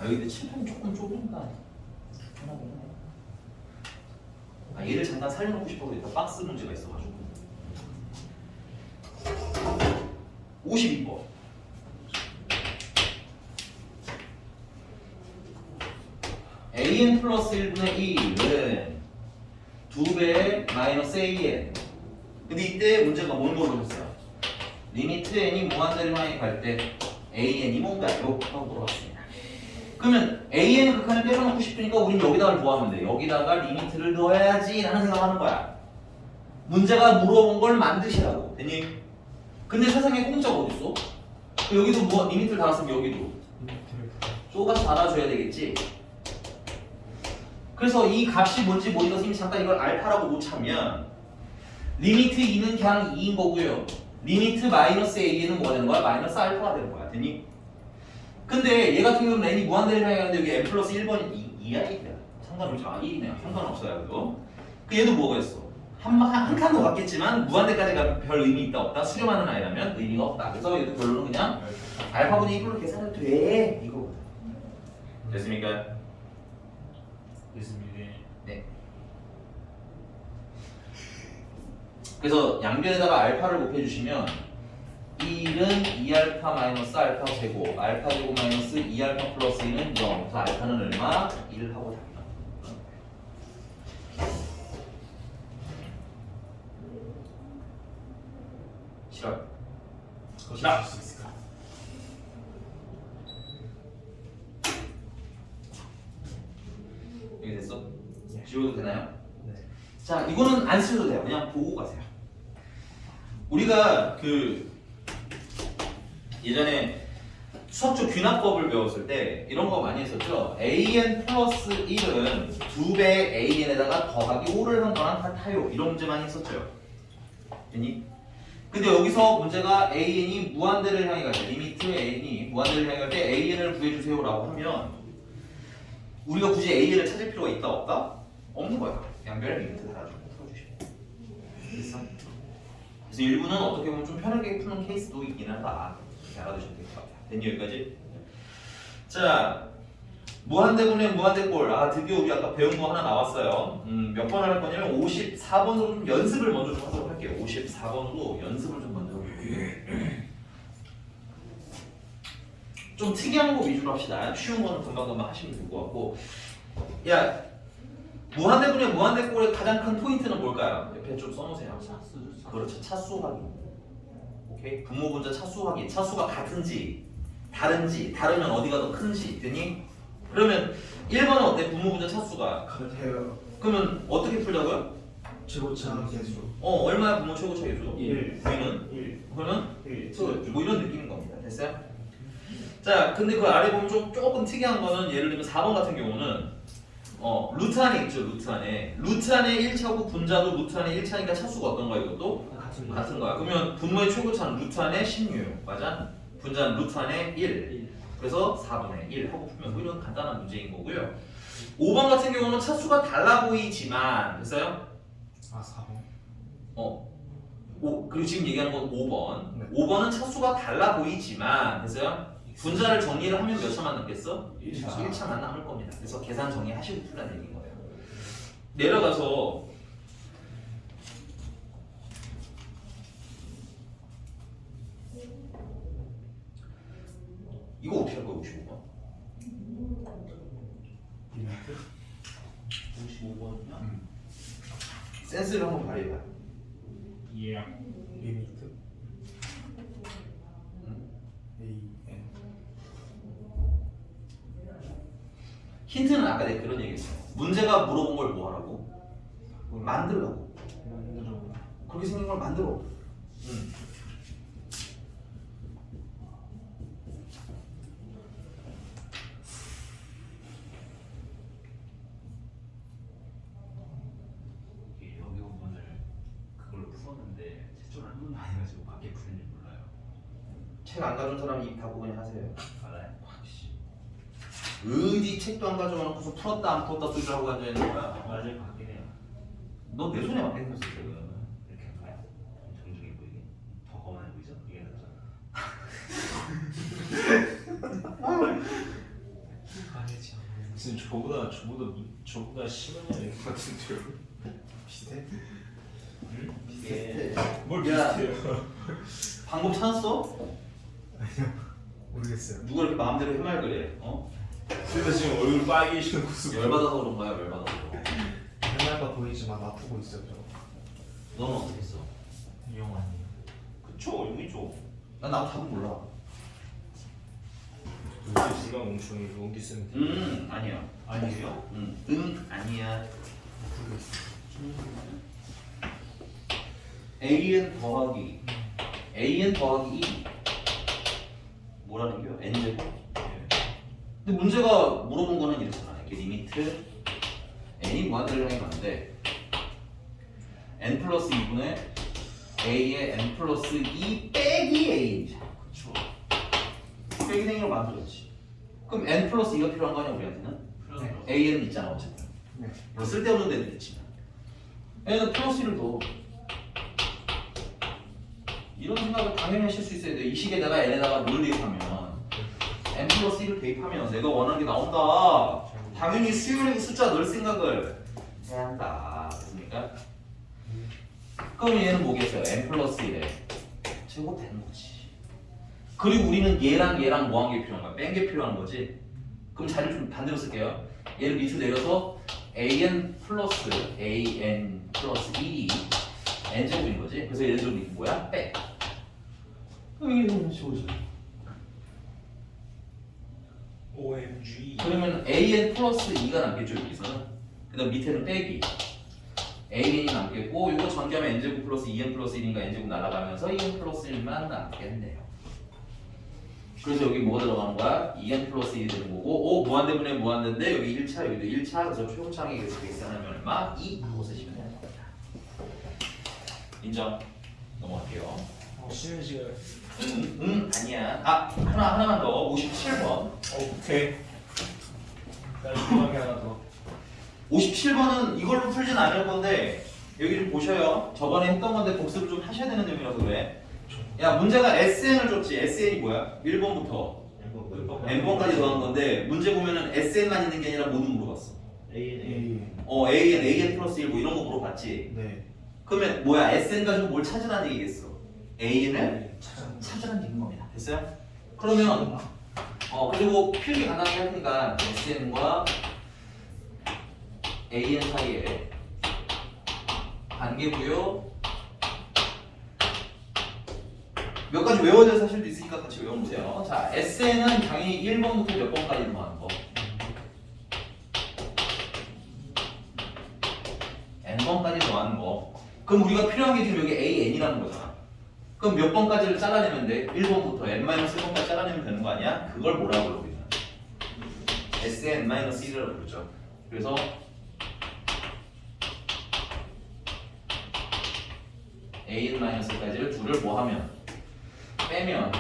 여기 근데 칠판이 조금 좁으니까 불편하긴 해. 얘를 잠깐 살려놓고 싶어서 일단 박스 문제가 있어가지고 52번 an 플러스 1분의 2는 2배 마이너스 an. 근데 이때 문제가 뭘 물어보셨어요? 리미트 n이 무한대를 향해 갈 때 an이 뭔가요? 하고 물어봤습니다. 그러면 an의 극한을 때려놓고 싶으니까 우린 여기다가 뭐 하면 돼? 여기다가 리미트를 넣어야지 라는 생각하는 거야. 문제가 물어본 걸 만드시라고. 됐니? 근데 세상에 공짜가 어딨어? 여기도 뭐 리미트를 달았으면 여기도 똑같이 달아줘야 되겠지. 그래서 이 값이 뭔지 모르니까 선생님이 잠깐 이걸 알파라고 못 참면 리미트 2는 그냥 2인 거고요. 리미트 마이너스 a는 뭐가 되는 거야? 마이너스 알파가 되는 거야. 됐니? 근데 얘 같은 경우는 n이 무한대를 향해 가는데 여기 n 플러스 1번이 2야 1이야. 상관없죠. 1이네요. 상관없어요. 그래도. 얘도 뭐가 있어? 한 칸도 같겠지만 무한대까지 가면 별 의미 있다 없다? 수렴하는 아이라면 의미가 없다. 그래서 얘도 결론은 그냥 알파분의 2불로 계산해도 돼. 이거거든. 됐습니까? 됐습니다. 네. 그래서 양변에다가 알파를 곱해주시면 1은 2알파 마이너스 알파 제곱, 알파 제곱 마이너스 2알파 플러스 2는 0. 그래서 알파는 얼마? 1 하고 답이 나옵니다. 싫어요. 거짓말 수 있을까? 여기 됐어? 예. 지워도 되나요? 네. 자, 이거는 안 쓰셔도 돼요. 그냥 보고 가세요. 우리가 그 예전에 수학적 귀납법을 배웠을 때 이런 거 많이 했었죠. an 플러스 1은 2배 an에다가 더하기 5를 한 거랑 같아요. 이런 문제 많이 했었죠. 됐니? 근데 여기서 문제가 an이 무한대를 향해 갈 때, 리미트 an이 무한대를 향해 갈 때 an을 구해주세요 라고 하면 우리가 굳이 an을 찾을 필요가 있다 없다? 없는 거야. 양변의 리미트 달아주고 풀어주시면 됐어? 그래서 일부는 어떻게 보면 좀 편하게 푸는 케이스도 있긴 하다. 이렇게 알아두시면 될 것 같아요. 됐니 여기까지? 자, 무한대분의 무한대꼴. 아, 드디어 우리 아까 배운 거 하나 나왔어요. 몇 번을 할 거냐면 54번으로 좀 연습을 먼저 좀 하도록 할게요. 54번으로 연습을 좀 먼저 해볼게요. 좀 특이한 거 위주로 합시다. 쉬운 거는 금방금방 하시면 될 것 같고. 야, 무한대분의 무한대꼴의 가장 큰 포인트는 뭘까요? 옆에 좀 써놓으세요. 그렇죠. 차수 확인. 오케이. 분모분자 차수 확인. 차수가 같은지 다른지 다르면 어디가 더 큰지 되니? 그러면 1번은 어때? 분모분자 차수가 같아요. 그러면 어떻게 풀자고요? 최고차 계수. 얼마야 분모 최고차 계수? 1. V는? 1. 그러면 1. 뭐 이런 느낌인 겁니다. 됐어요? 자, 근데 그 아래 보면 조금 특이한 거는 예를 들면 4번 같은 경우는 루트 안에 있죠. 루트 안에 1차고 분자도 루트 안에 1차니까 차수가 어떤 거야 이것도? 같은 거야. 그러면 분모의 최고차는 루트 안에 16 맞아? 분자는 루트 안에 1 그래서 4분의 1 하고 풀면 뭐 이런 간단한 문제인 거고요. 5번 같은 경우는 차수가 달라 보이지만 됐어요? 아 4번. 그리고 지금 얘기하는 건 5번. 네. 5번은 차수가 달라 보이지만 됐어요? 분자를 정리를 하면 몇 차만 남겠어? 1차만 남을 겁니다. 그래서 계산 정리하시고 풀라는 얘기인 거예요. 내려가서 이거 어떻게 할 거야 55번? 리미트? 55번이야? 센스를 한번 발휘해봐. 예. 리미트? a n. 힌트는 아까 내가 그런 얘기했어. 문제가 물어본 걸 뭐 하라고? 만들라고. 만들어. 그렇게 생긴 걸 만들어. 여기 부분을 그걸로 풀었는데 최초로 한 번도 안 해가지고 밖에 푸는지 몰라요. 책 안 가져온 사람이 입 닫고 그냥 하세요. 알아요? 어디 책도 안 가져와놓고서 풀었다 안 풀었다 소리를 하고 앉아있는 거야. 맞을 것 같긴 해요. 너 내 손에 맞게 생겼어 지금. 이렇게 할까요? 좀 정중해 보이게. 더 거만해 보이죠? 이게 낫잖아. 아니지. 무슨 저보다 심한 애 같은데요? 비슷해? 이게 뭘 야. 비슷해요? 방법 찾았어? 모르겠어요. 누가 이렇게 마음대로 해맑으래? 그래서 지금 얼굴 빨개지는 모습. 열받아서 그런 거야 열받아서. 해맑아 보이지만 아프고 있어요. 저. 너는 어떻게 했어? 이용 아니에요. 그쵸 여기죠. 난 나도 답은 몰라. 요새 지가 멍청이 용기 쓰는. 아니야. 아니에요? 아니야. 모르겠어요. an 더하기 2 뭐라는 거야? n제곱? 근데 문제가 물어본 거는 이렇잖아. 이렇게 리미트 n이 무한대를 향해 가는데 n 플러스 2분의 a의 n 플러스 2 빼기 a이잖아. 그쵸? 빼기 생긴 걸 만들었지. 그럼 n 플러스 2가 필요한 거 아니야 우리한테는? an은 있잖아 어쨌든. 네. 뭐 쓸데없는 데도 있지만 n은 플러스 1을 더 이런 생각을 당연히 하실 수 있어야 돼. 이 식에다가 n에다가 뭘 대입하면 n 플러스 1을 대입하면 내가 원하는 게 나온다. 당연히 수열의 숫자 넣을 생각을 해야 한다. 됐습니까? 그럼 얘는 뭐겠어요? n 플러스 1에 제곱 되는 거지. 그리고 우리는 얘랑 뭐 한 게 필요한 거야? 뺀 게 필요한 거지. 그럼 자리를 좀 반대로 쓸게요. 얘를 밑으로 내려서 an 플러스 1이 n제곱인 거지. 그래서 얘네들은 뭐야? 빼. 이게 쉬워져. OMG. 그러면 an 플러스 2가 남겠죠 여기서는. 그다음 밑에는 빼기. an이 남겠고 이거 전개하면 n제곱 플러스 2n 플러스 1이니까 n제곱 날아가면서 2n 플러스 1만 남겠네요. 그래서 여기 뭐가 들어가는 거야? 2n 플러스 1이 되는 거고 무한대분의 무한대인데 여기 1차 여기도 1차 그래서 최고차항의 계산하면 얼마? 2 하고 쓰시면 되는 겁니다. 인정? 넘어갈게요. 쉬는 시간. 아니야. 하나만 더. 57번. 오케이. 깔끔하게 하나 더. 57번은 이걸로 풀진 않을 건데 여기 좀 보셔요. 저번에 했던 건데 복습을 좀 하셔야 되는 내용이라서 그래. 야 문제가 SN을 줬지. SN이 뭐야? 1번부터 N번까지 더한 건데 문제 보면은 SN만 있는 게 아니라 모두 물어봤어. A. AN 플러스 1 뭐 이런 거 물어봤지. 네. 그러면 뭐야? SN 가지고 뭘 찾으라는 얘기겠어? AN을 찾으라는 얘기인 겁니다. 됐어요? 그러면 그리고 필기 간단하게 하니까 SN과 AN 사이에 관계부여 몇 가지 외워야 될 사실도 있으니까 같이 외워보세요. 자, SN은 당연히 1번부터 몇 번까지 넘어가는 거. N번까지 더하는 거. 그럼 우리가 필요한 게 지금 여기 AN이라는 거잖아. 그럼 몇 번까지를 잘라내면 돼? 1번부터 N-1번까지 잘라내면 되는 거 아니야? 그걸 뭐라고 그러고 있는 SN-1이라고 그러죠. 그래서 AN-까지를 둘을 뭐 하면? 빼면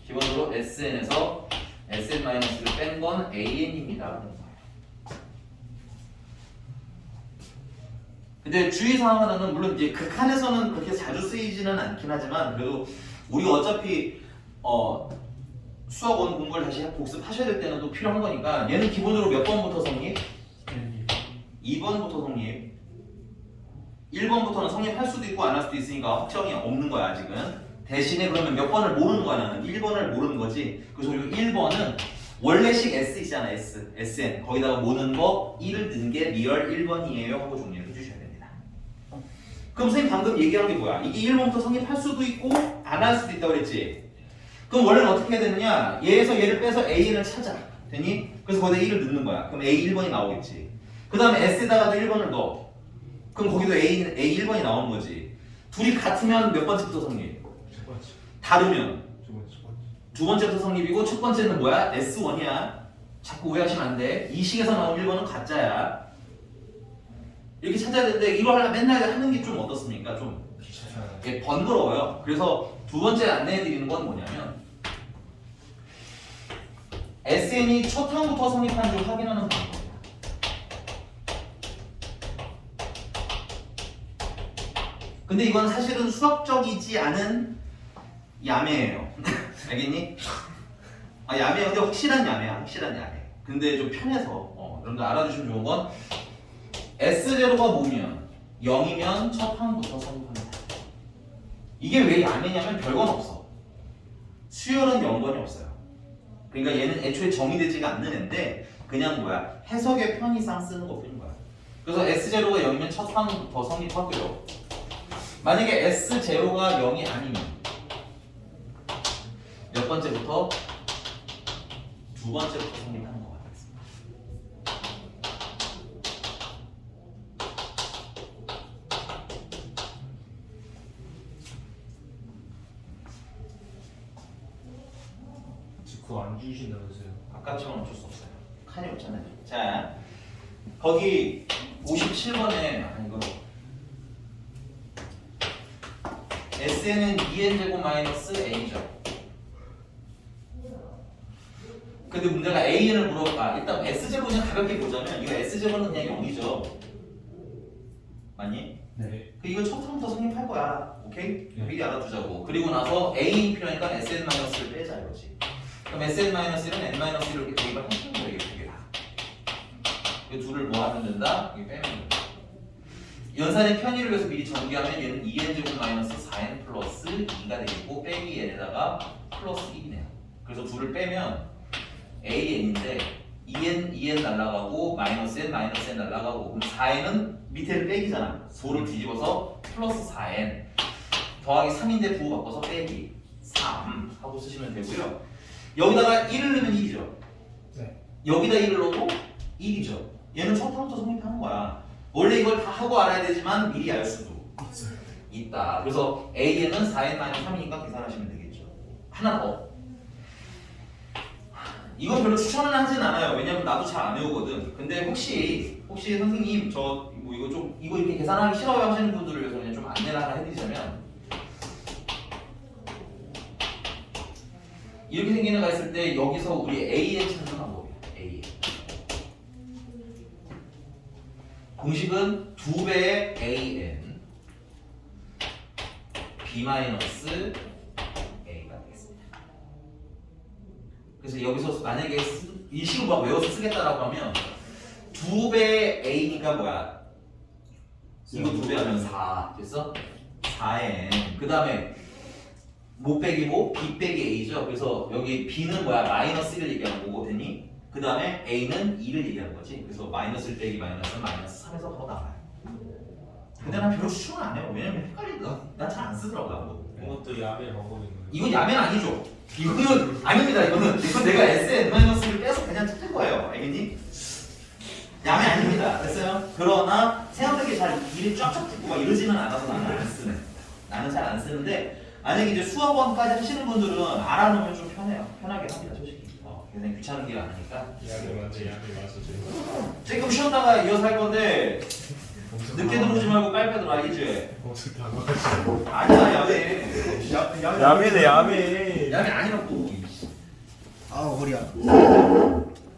기본적으로 SN에서 SN-를 뺀 건 AN입니다. 근데 주의사항 하나는 물론 이제 극한에서는 그렇게 자주 쓰이지는 않긴 하지만 그래도 우리가 어차피 수학 원 공부를 다시 복습하셔야 될 때는 또 필요한 거니까 얘는 기본적으로 몇 번부터 성립? 2번부터 성립. 1번부터는 성립할 수도 있고 안 할 수도 있으니까 확정이 없는 거야 아직은. 대신에 그러면 몇 번을 모르는 거야 나는 1번을 모르는 거지. 그래서 이 1번은 원래식 S 있잖아 S, SN 거기다가 모는 거 1을 넣은 게 리얼 1번이에요 하고 정리를 해주셔야 됩니다. 그럼 선생님 방금 얘기한 게 뭐야? 이게 1번부터 성립할 수도 있고 안 할 수도 있다고 그랬지? 그럼 원래는 어떻게 해야 되느냐? 얘에서 얘를 빼서 AN을 찾아 되니? 그래서 거기다 1을 넣는 거야. 그럼 A 1번이 나오겠지. 그 다음에 S에다가도 1번을 넣어. 그럼 거기도 A 1번이 나오는 거지. 둘이 같으면 몇 번째부터 성립? 첫 번째. 다르면 두 번째. 두 번째부터 성립이고 첫 번째는 뭐야? S1이야. 자꾸 오해하시면 안 돼. 이 식에서 나온 1번은 가짜야. 이렇게 찾아야 되는데 이걸 하려면 맨날 하는 게 좀 어떻습니까? 좀 귀찮아요. 번거로워요. 그래서 두 번째 안내해 드리는 건 뭐냐면 SN이 첫 항부터 성립하는지 확인하는 방법이야. 근데 이건 사실은 수학적이지 않은 야매예요. 알겠니? 야매야. 근데 확실한 야매야. 확실한 야매. 근데 좀 편해서 여러분들 알아두시면 좋은 건 S제로가 뭐면 0이면 첫 항부터 성립합니다. 이게 왜 야매냐면 별건 없어. 수열은 0번이 없어요. 그러니까 얘는 애초에 정의되지가 않는 애인데 그냥 뭐야 해석의 편의상 쓰는 것뿐인 거야. 그래서 S0가 0이면 첫 항부터 성립하고요. 만약에 S0가 0이 아니면 몇 번째부터? 두 번째부터 성립하는 거 같습니다. 그거 안 주신다면서요? 아깝지만 어쩔 수 없어요. 칸이 없잖아요. 자, 거기 57번에 이거 S는 2n제곱 마이너스 a죠. 근데 문제가 an을 일단 S제곱 그냥 가볍게 보자면 이거 S제곱은 그냥 0이죠. 맞니? 네. 이거 첫 항부터 성립할 거야. 오케이? 네. 미리 알아두자고. 그리고 나서 a이 필요하니까 Sn-를 빼자 이거지. 그럼 Sn-1은 n-1을 이렇게 대입을 하시면 돼요. 이게 두 개다. 이 둘을 뭐 하면 된다? 이게 빼면 된다. 연산의 편의를 위해서 미리 전개하면 얘는 2n제곱 마이너스 4n 플러스 2가 되겠고 빼기 n에다가 플러스 1이네요. 그래서 둘을 빼면 an인데 2n 날라가고 마이너스 n 날라가고 그럼 4n은 밑에를 빼기잖아. 4를 뒤집어서 플러스 4n 더하기 3인데 부호 바꿔서 빼기 4 3 하고 쓰시면 되고요. 여기다가 1을 넣으면 1이죠. 네. 여기다 1을 넣어도 1이죠. 얘는 첫 타부터 성립하는 거야. 원래 이걸 다 하고 알아야 되지만 미리 알 수도 있다. 그래서 A에는 4n-3이니까 계산하시면 되겠죠. 하나 더. 이건 별로 추천은 하진 않아요. 왜냐면 나도 잘 안 외우거든. 근데 혹시 선생님 저 뭐 이거 좀 이거 이렇게 계산하기 싫어요 하시는 분들을 위해서 그냥 좀 안내를 하나 해드리자면 이렇게 생긴 애가 있을 때 여기서 우리 A의 찾는 방법이에요. A. 공식은 2배의 AN B 마이너스 A가 되겠습니다. 그래서 여기서 만약에 이 식을 막 외워서 쓰겠다라고 하면 2배의 A니까 뭐야? 이거 2배 하면 4 됐어? 4n 그 다음에 못 빼기 뭐? B 빼기 A죠. 그래서 여기 B는 뭐야? 마이너스 1을 얘기하는 거고 되니? 그 다음에 A는 2를 얘기하는 거지. 그래서 마이너스 1 빼기 마이너스는 마이너스 3에서 더 나와요. 근데 난 별로 추천을 안 해요. 왜냐면 헷갈리다. 난 잘 안 쓰더라고 나도. 이것도 야매 방법인 거예요. 이건 야매는 아니죠. 이거는 아닙니다. 이건 내가 SN-를 빼서 그냥 찾은 거예요. 알겠니? 야매 아닙니다. 됐어요? 그러나 생각하기 잘 일이 쫙쫙 붙고 막 이러지는 않아서 나는 안 쓰네. 나는 잘 안 쓰는데 만약에 이제 수학원까지 하시는 분들은 알아놓으면 좀 편해요. 편하게 합니다. 솔직히. 굉장히 귀찮은 게 많으니까. 야매 맞지 야매 맞어 지금. 조금 쉬었다가 이어서 할 건데 늦게 들어오지 말고 빨리 들어와 이제. 엄청 당황하시고. 아니야 야매. 야매네 야매. 야매 아니라고. 아 허리야.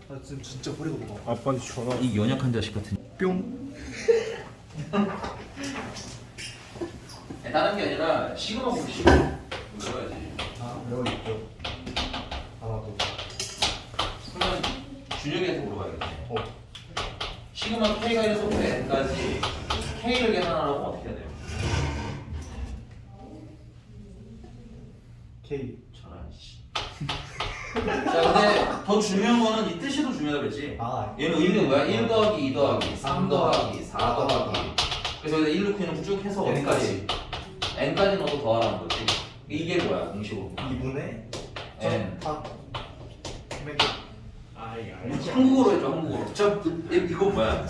아 지금 진짜 허리가 너무 아빠한테 전화. 이 연약한 자식 같은. 뿅. 다른 게 아니라 시그마 보고 시그마 외워야지. 아 외워 있죠. 아마도. 그러면 준혁이한테 물어봐야겠네. 시그마 K가 1에서부터 N까지 K를 계산하라고 어떻게 해야 돼요? K. 저런 씨. 자 근데 더 중요한 거는 이 뜻이 더 중요하다 그랬지? 아 얘는 의미가 뭐야? 1 더하기 2 더하기 3 더하기 4 더하기 그래서 여기다 1 넣고 있는 쭉 해서 어디까지? N까지 넣어도 더하라는 거지. 이게 뭐야 공식으로? 2분의 N. 아이 한국어로 해줘 한국어로. 이거 뭐야?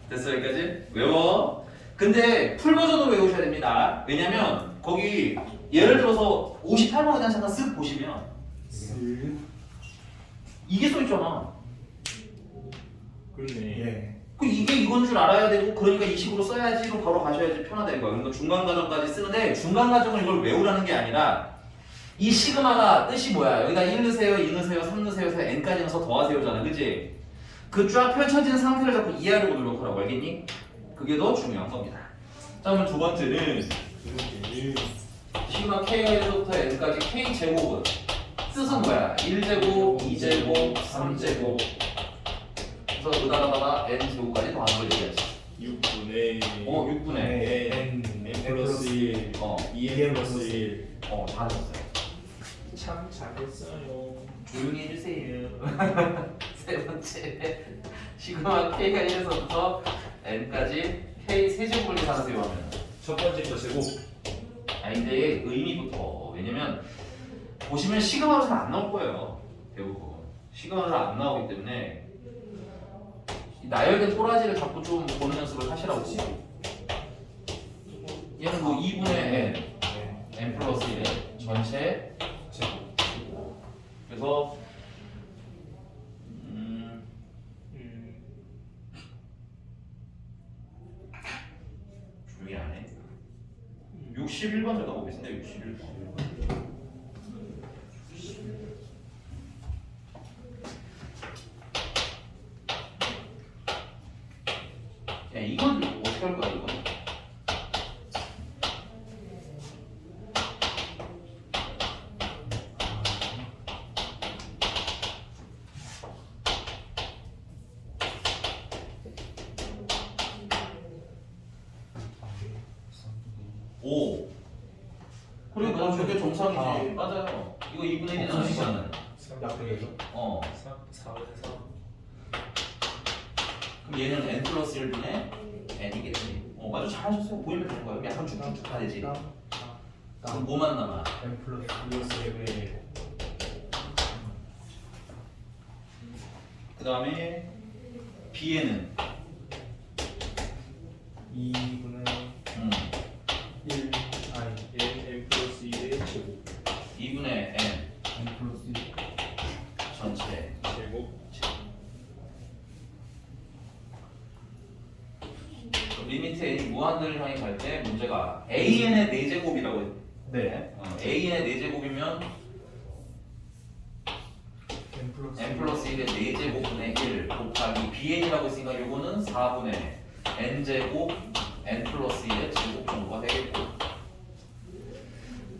됐어 여기까지? 외워. 근데 풀 버전으로 외우셔야 됩니다. 왜냐면 거기 예를 들어서 58번에 대한 잠깐 쓱 보시면 이게 써있잖아. 그러네. 예. 그 이게 이건 줄 알아야 되고 그러니까 이 식으로 써야지로 바로 가셔야지 편하다 이거야. 그러니까 중간 과정까지 쓰는데 중간 과정을 이걸 외우라는 게 아니라 이 시그마가 뜻이 뭐야? 여기다 1 넣으세요, 2 넣으세요, 3 넣으세요 해서 n까지 넣어서 더하세요잖아. 그치? 그 쫙 펼쳐진 상태를 자꾸 이해하려고 노력하라고. 알겠니? 그게 더 중요한 겁니다. 자 그러면 두 번째는 시그마 k가 1에서부터 n까지 k 제곱은 뜻은 뭐야? 1제곱, 2제곱, 3제곱 그래서 의다가다가 n 제곱까지 더하는 걸 얘기하지. 6분의 6분의 n 플러스 1 어, 2n 플러스 1 잘하셨어요. 참 잘했어요. 조용히 해주세요. 세 번째 시그마 k가 1에서부터 n까지 k 세제곱을 계산하세요 하면 첫 번째 거 제곱. 근데 의미부터 왜냐면 보시면 시그마로 잘 안 나올 거예요. 대부분 시그마로 잘 안 나오기 때문에 이 나열된 꼬라지를 자꾸 좀 보는 연습을 하시라고. 얘는 뭐 2분의 n 플러스 1 전체 제곱. 그래서 조용히 안 해. 61번 적어보고 있습니다. 61번. 야, 이건 어떻게 할 거야, 이거? 오. 그러니까 저게 정상이지. 맞아요. 이거 2분의 1이잖아, 이거는. 약분해서. 4분의 4. 그럼 얘는 n 플러스 1분의 n이겠지. 맞아. 잘하셨어요. 보이면 되는 거예요. 약간 쭉쭉쭉 가야지. 그럼 뭐만 남아? n 플러스 의 그 다음에 b에는 2분의 1 n 플러스 1의 제곱 2분의 n n 플러스 1 전체 제곱 리미트 n이 무한대를 향해 갈 때 문제가 an의 4제곱이라고 했 네. an의 4제곱이면 n 플러스 1의 4제곱분의 1 곱하기 bn이라고 했으니까 요거는 4분의 n제곱 n 플러스 1의 제곱 정도가 되겠고,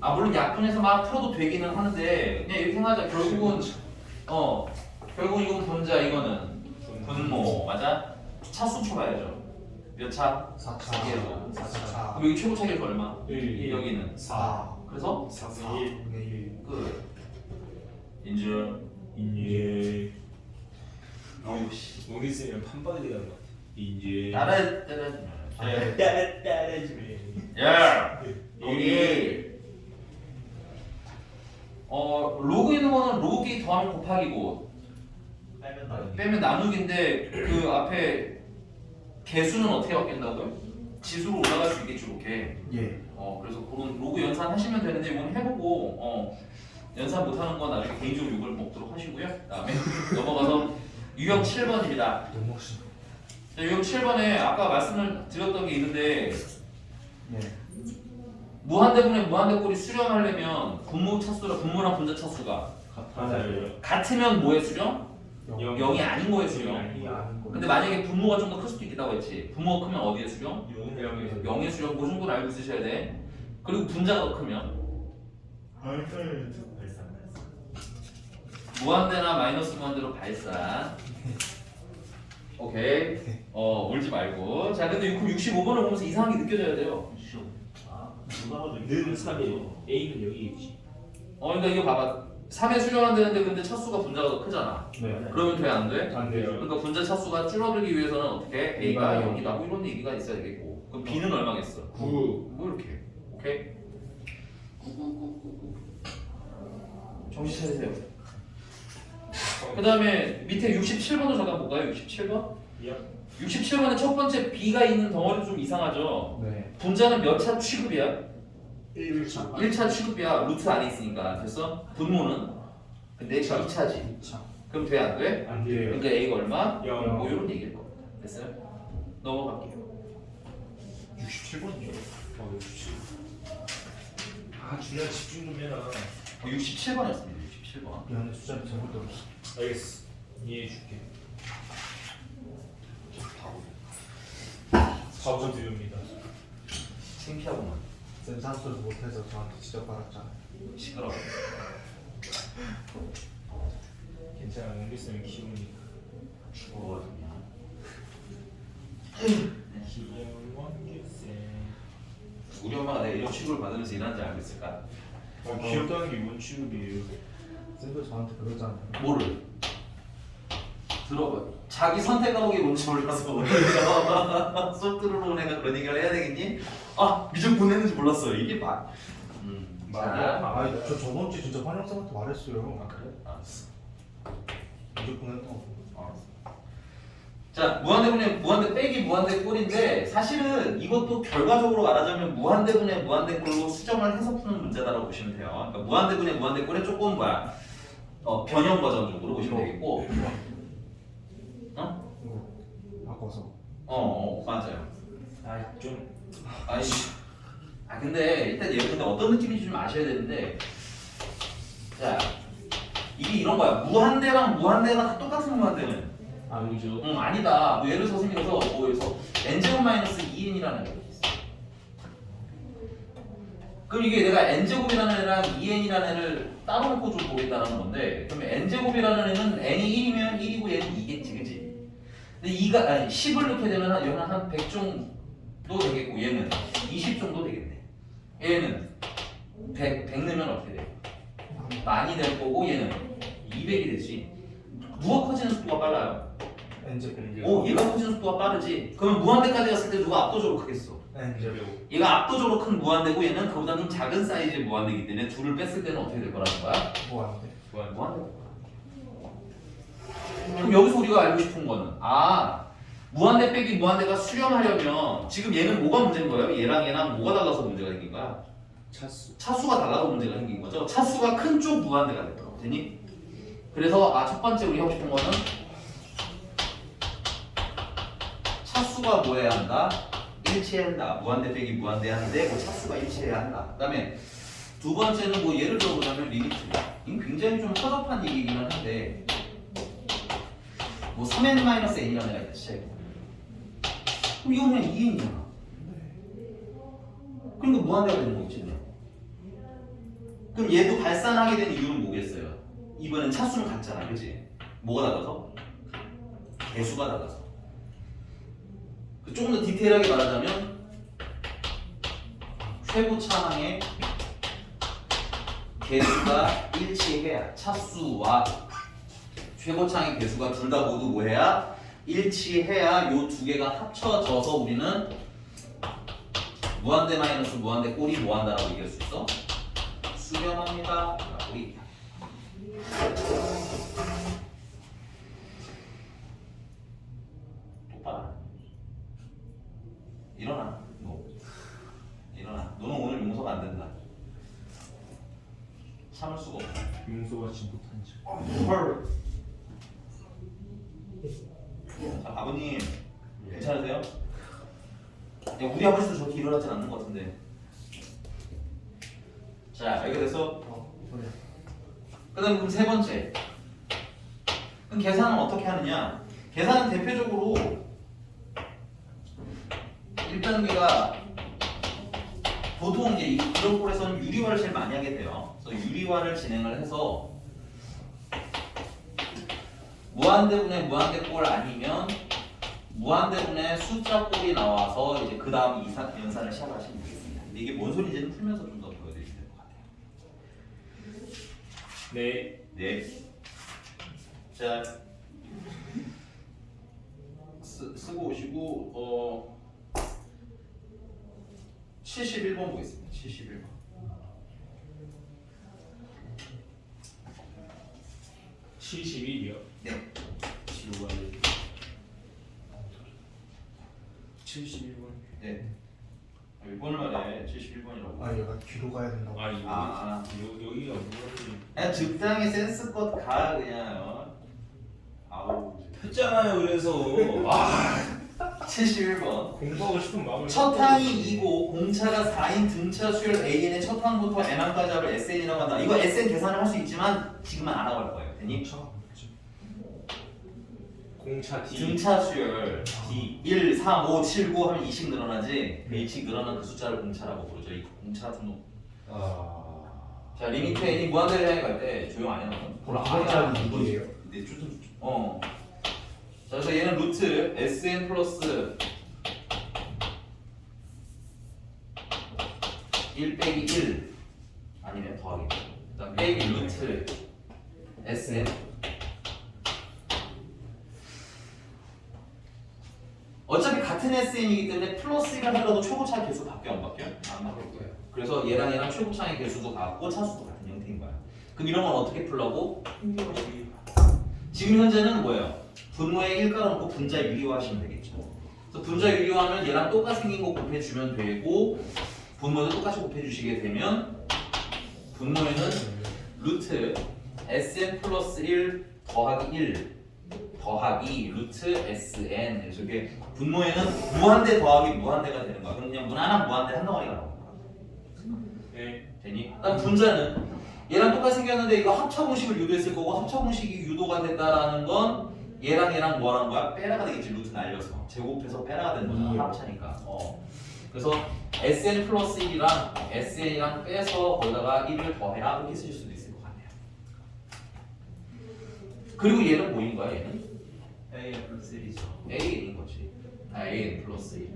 아 물론 약분해서 막 풀어도 되기는 하는데 그냥 이렇게 생각하자. 결국은 결국은 이건 분자, 이거는 분모. 맞아? 차수 쳐봐야죠. 몇 차? 4차 계속. 4차 그럼 여기 최고 차계수 얼마? 1 여기는 4 그래서 4분의 1 4분의 1 끝. 인증. 인제 어우 씨. 여기 있으면 판박이 되는 것 같아. 인제 따라. 따라주네. 야. 여기 로그 있는 거는 로그끼리 더하면 곱하기고 빼면 나누기인데 그 앞에 개수는 어떻게 바뀐다고요? 지수로 올라갈 수 있겠지 이렇게. 예. 그래서 그런 로그 연산 하시면 되는데 이건 해보고 연산 못하는 건 나중에 개인적으로 욕을 먹도록 하시고요. 그다음에 넘어가서 유형 7번입니다. 너무 혹시 유형 7번에 아까 말씀을 드렸던 게 있는데 예. 무한대분의 무한대꼴이 수렴하려면 분모랑 분자 차수가 맞아요. 같으면 뭐의 수렴? 0 0이 아닌 거의 수렴. 이 아닌 거 근데 만약에 분모가 좀 더 클 수도 있다고 했지. 분모가 크면 어디의 수렴? 0의 수렴. 그 정도는 알고 있으셔야 돼. 그리고 분자가 더 크면 무한대나 마이너스 무한대로 발산. 오케이. 울지 말고. 자, 근데 65번을 보면서 이상하게 느껴져야 돼요. 는 3일 A는 여기 있지. 그러니까 이거 봐봐. 3에 수렴한다는데 근데 차수가 분자가 더 크잖아. 네. 그러면 돼, 안 돼? 안 돼요. 그러니까 분자 차수가 줄어들기 위해서는 어떻게? A가 A가 0이다. 뭐 이런 얘기가 있어야 되겠고. 그럼 B는 얼마겠어? 9 뭐 이렇게. 오케이? 정신 차리세요. 그 다음에 밑에 67번도 잠깐 볼까요? 67번? 67번에 첫 번째 B가 있는 덩어리도 좀 이상하죠? 네. 분자는 몇 차 취급이야? 1차 1차 취급이야. 루트 안에 있으니까. 됐어? 분모는? 근데 2차지. 2차 그럼 돼, 안 돼? 안 돼요. 그러니까 A가 얼마? 0. 뭐 이런 얘기일 겁니다. 됐어요? 넘어갈게요. 67번이요. 67. 아 준야 집중 좀 해라. 67번이었습니다. 67번. 이 안에 숫자를 잘못 들었어. 알겠어. 이해해줄게. 4번 드립니다. 창피하구만. 쌤 산수를 못해서 저한테 지적받았잖아요. 시끄러워. 괜찮아. 원기 쌤이 키우니까. 죽어 그냥. 귀여운 원기 쌤. 우리 엄마가 내가 이런 취급을 받으면서 일하는지 알고 있을까? 귀엽다는 게 뭔 취급이에요? 쌤도 저한테 그러잖아요. 뭐를? 들어봐. 자기 선택 과목이 뭔지 몰라서 수업 들으러 온 애가 그런 얘기를 해야 되겠니? 아 미적 보냈는지 몰랐어요. 이게 봐. 맞아. 자, 아, 저 저번 주에 진짜 환영쌤한테 말했어요. 그래? 알았어. 무조건 했다고. 자, 무한대분의 무한대 빼기 무한대 꼴인데 사실은 이것도 결과적으로 말하자면 무한대분의 무한대 꼴로 수정을 해서 푸는 문제다라고 보시면 돼요. 그러니까 무한대분의 무한대 꼴의 조금 뭐야? 변형 버전 쪽으로 보시면 되겠고. 이거 바꿔서. 맞아요. 좀 아이씨. 근데 일단 근데 어떤 느낌인지 좀 아셔야 되는데, 자, 이게 이런 거야. 무한대랑 무한대가 다 똑같은 무한대는. 아니죠. 아니다. 뭐 예를 들어서 선생님께서 여기서 n제곱 마이너스 2n이라는 게 있어. 그럼 이게 내가 n제곱이라는 애랑 2n이라는 애를 따로 놓고 좀 보겠다는 건데, 그러면 n제곱이라는 애는 n이 1이면 1이고 얘는 2겠지, 그지? 근데 10을 넣게 되면 얘는 한 100 정도 되겠고, 얘는 20 정도 되겠네. 얘는 100 넣으면 어떻게 돼? 많이 될 거고, 얘는 200이 되지. 누가 커지는 속도가 빨라요? n제곱. 얘가 커지는 속도가 빠르지. 그러면 무한대까지 갔을 때 누가 압도적으로 크겠어? n제곱. 얘가 압도적으로 큰 무한대고 얘는 그보다 좀 작은 사이즈의 무한대이기 때문에 둘을 뺐을 때는 어떻게 될 거라는 거야? 무한대. 무한대. 그럼 여기서 우리가 알고 싶은 거는 무한대 빼기 무한대가 수렴하려면 지금 얘는 뭐가 문제인 거예요? 얘랑 뭐가 달라서 문제가 생긴 거야? 차수가 달라서 문제가 생긴 거죠. 차수가 큰 쪽 무한대가 됐다. 되니? 그래서 첫 번째 우리 하고 싶은 거는 차수가 뭐 해야 한다? 일치해야 한다. 무한대 빼기 무한대 하는데 그 차수가 일치해야 한다. 그 다음에 두 번째는 뭐 예를 들어보자면 리미트. 이건 굉장히 좀 허접한 얘기이긴 한데 뭐 3n-n이라는 애가 있다 치자. 그럼 이건 그냥 2n이잖아. 그러니까 무한대가 되는 거겠지. 그럼 얘도 발산하게 된 이유는 뭐겠어요? 이번엔 차수는 같잖아, 그렇지? 뭐가 달라서? 개수가 달라서. 조금 더 디테일하게 말하자면 최고차항의 개수가 일치해야 차수와 최고차항의 개수가 둘 다 모두 뭐해야? 일치해야 요 두 개가 합쳐져서 우리는 무한대 마이너스 무한대 꼴이 뭐한다라고 얘기할 수 있어? 수렴합니다 라고 얘기해. 똑바로 일어나. 일어나. 너는 오늘 용서가 안 된다. 참을 수가 없다. 용서받지 못한 자. 헐. 자, 아버님 괜찮으세요? 야, 우리 아버지도 저렇게 일어나진 않는 것 같은데. 자, 알게 돼서 그래. 그다음 그럼 세 번째. 그럼 계산은 어떻게 하느냐? 계산은 대표적으로 1단계가 보통 이제 이런 꼴에서는 유리화를 제일 많이 하게 돼요. 그래서 유리화를 진행을 해서 무한대분의 무한대꼴 아니면 무한대분의 숫자 꼴이 나와서 이제 그 다음 연산을 시작하시면 되겠습니다. 근데 이게 뭔 소리인지는 풀면서 좀 더 보여드리면 될 것 같아요. 네. 네. 자, 쓰고 오시고 71번 보겠습니다. 71번. (71이요) 네. 71번. 네. 1번을 말해. 71번이라고. 얘가 뒤로 가야 된다고. 아 이거 여기가 뭐지? 그냥 적당히 센스껏 가 그냥. 아우. 했잖아요. 그래서 71번. 공부하고 싶은 마음을 첫 항이 2고 공차가 4인 등차 수열 AN의 첫 항부터 n항까지 합을 SN이라고 한다. 이거 SN 계산을 할 수 있지만 지금은 안 하고 할 거예요. 되니? 공차 D 등차 수열 D 1, 3, 5, 7, 9 하면 2씩 늘어나지. H씩 늘어난 그 숫자를 공차라고 부르죠. 이 공차 같은 놈. 자, 리미트 n이 무한대를 향해 갈 때 조용 안 해요. 두 번째는 이거예요? 네, 자, 그래서 얘는 루트 SN 플러스 1 빼기 1 아니면 더하기. 그다음 빼기 루트 SN. 어차피 같은 SN이기 때문에 플러스 1을 하더라도 최고차의 개수 바뀌어 안 바뀌어요? 안 바뀔 거예요. 그래서 얘랑 최고차의 개수도 같고 차수도 같은 형태인 거야. 그럼 이런 건 어떻게 풀라고? 지금 현재는 뭐예요? 분모에 1 깔아놓고 분자 유리화 하시면 되겠죠. 그래서 분자 유리화하면 얘랑 똑같이 생긴 거 곱해주면 되고 분모도 똑같이 곱해주시게 되면 분모에는 루트 SN 플러스 1 더하기 1 더하기 루트 SN. 그래서 이게 분모에는 무한대 더하기 무한대가 되는 거야. 그럼 그냥 무난한 무한대 한 덩어리가 나오는 거야. 네. 되니? 그다음 분자는 얘랑 똑같이 생겼는데 이거 합차 공식을 유도했을 거고 합차 공식이 유도가 됐다라는 건 얘랑 뭐라는 거야? 빼라가 되겠지. 루트 날려서 제곱해서 빼라가 되는 거잖아. 합차니까. 그래서 SN 플러스 1이랑 SN이랑 빼서 거기다가 1을 더해라 이렇게 쓰실 수도 있을 것 같네요. 그리고 얘는 뭐인 거야? 얘는 A 플러스 1이죠. AN인 거지. AN 플러스 1.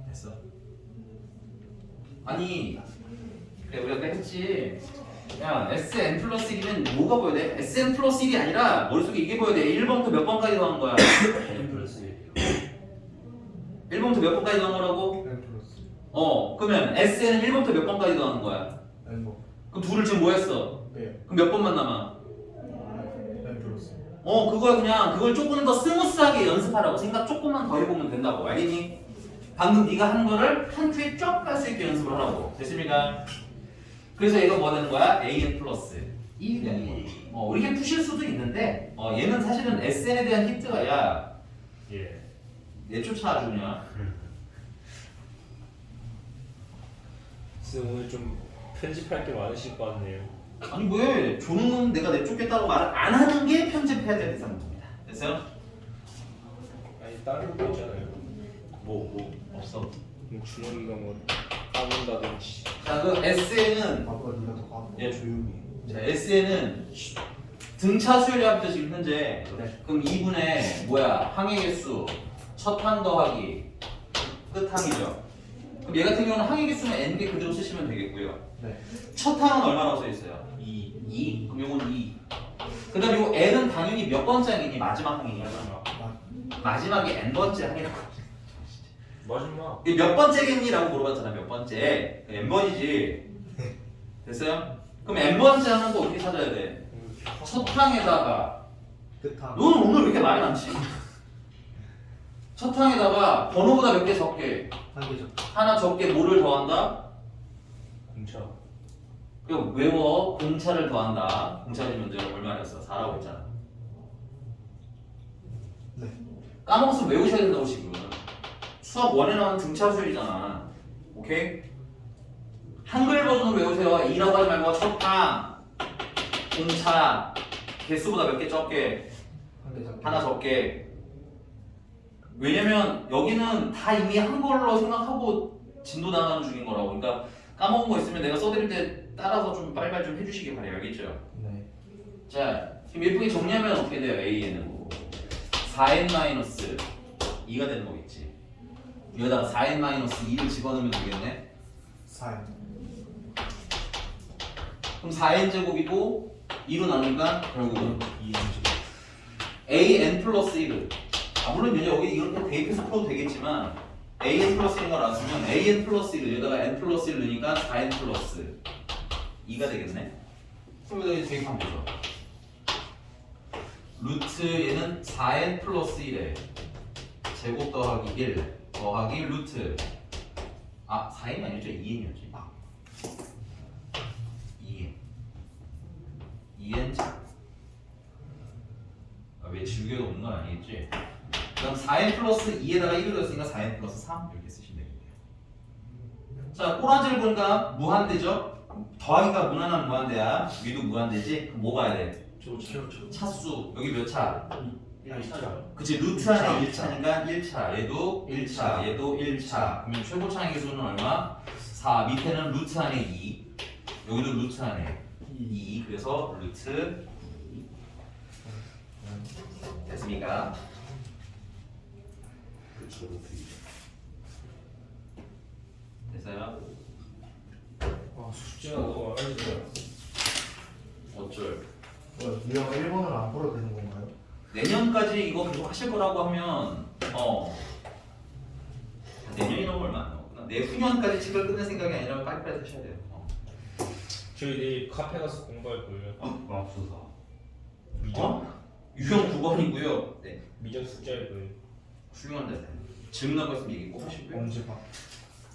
됐어. 아니 그래 우리가 아까 했지. 야 SN 플러스 1이면 뭐가 보여야 돼? SN 플러스 1이 아니라 머릿속에 이게 보여야 돼. 1번부터 몇 번까지 더하는 거야? N 플러스 1이요. 1번부터 몇 번까지 더한 거라고? N 플러스 그러면 S는 1번부터 몇 번까지 더하는 거야? N 그럼 둘을 지금 뭐 했어? 빼요. 그럼 몇 번만 남아? N 플러스 그거야. 그냥 그걸 조금 더 스무스하게 연습하라고. 생각 조금만 더 해보면 된다고. 알겠니? 방금 네가 한 거를 한 큐에 쫙 갈 수 있게 연습을 하라고. 됐습니까? 그래서 얘가 뭐 되는 거야? AN 플러스 1이 되는 거지. 이렇게 푸실 수도 있는데 얘는 사실은 SN에 대한 힌트가 야 예. 내쫓아 아주 그냥. 쌤 오늘 좀 편집할 게 많으실 것 같네요. 아니 왜 조능은 내가 내쫓겠다고 말을 안 하는 게 편집해야 될 대상입니다. 됐어요? 아니 다른 거 있잖아요. 뭐 없어. 준혁이가 뭐 까본다든지. 자, 그 SN은 아빠가 네가 더 가. 야 조용히. 자, SN은 등차 수열합도 지금 현재. 네. 그럼 2분의 뭐야 항의 개수 첫 항 더하기 끝 항이죠. 그럼 얘 같은 경우는 항의 개수는 n개 그대로 쓰시면 되겠고요. 네. 첫 항은 얼마나 써 있어요? 2. 그럼 요건 2. 그다음 요 n은 당연히 몇 번째 항이니? 마지막 항이니? 마지막이 n번째 항이라고. 마지막. 이게 몇 번째겠니라고 물어봤잖아. 몇 번째? n번이지. 됐어요? 그럼 n번째 항은 또 어떻게 찾아야 돼? 첫 항에다가 끝함 너는 오늘 왜 이렇게 말이 많지? 첫 항에다가 번호보다 몇 개 적게 한개 적. 하나 적게 뭐를 더한다? 공차. 그리고 외워 공차를 더한다. 공차는 문제 얼마였어? 4라고 했잖아. 네. 까먹었으면 외우셔야 된다고 지금. 수학 1에 나오는 등차 수열이잖아. 오케이? 한글 버전으로 외우세요. 2라고 하지 말고 첫항 공차 개수보다 몇 개 적게 한개 적. 하나 적게. 왜냐면 여기는 다 이미 한 걸로 생각하고 진도 나가는 중인 거라고. 그러니까 까먹은 거 있으면 내가 써드릴 때 따라서 좀 빨리빨리 좀 해주시기 바래요. 알겠죠? 네. 자, 지금 예쁘게 정리하면 어떻게 돼요? AN은 뭐 4n-2가 되는 거겠지. 여기다가 4n-2를 집어넣으면 되겠네. 4N 그럼 4n 제곱이고 2로 나누니까 결국은 2인지. an 플러스 1을 물론 이제 여기 이렇게 대입해서 풀어도 되겠지만 an 플러스 1을 나왔으면 an 플러스 1을 여기다가 n 플러스 1 넣으니까 4n 플러스 2가 되겠네. 그럼 여기다 이제 대입하면 되죠. 루트 얘는 4n 플러스 1에 제곱 더하기 1 더하기 루트 4n이 아니죠? 2n이었지. 2n 왜 지우개가 없는 건 아니겠지? 그럼 4n 플러스 2에다가 1을 넣었으니까 4n 플러스 3 이렇게 쓰시면 되겠네요. 자, 꼬라지를 보니까 무한대죠? 더하기가 무난한 무한대야. 위도 무한대지? 그럼 뭐 가야 돼? 차수. 여기 몇 차? 1차 그치, 루트 안에 1차니까 1차. 얘도 1차. 얘도 1차. 그러면 최고차의 개수는 얼마? 4. 밑에는 루트 안에 2. 여기도 루트 안에 2. 그래서 루트 2. 됐습니까? 그쵸 루트 2. 됐어요? 숙제가 너무 많아지더라. 어쩔. 유형 1번은 안 풀어도 되는 건가요? 내년까지 이거 계속 하실 거라고 하면 내년이 너무 얼마 안 남았구나. 내후년까지 책을 끝낼 생각이 아니라 빨리빨리 하셔야 돼요. 저희 내일 카페 가서 공부할 거예요. 맙소사. 유형 9번이고요. 네, 미적 숙제할 거예요. 훌륭한 자세. 질문할 거 있으면 얘기 꼭 하시고요. 언제 봐?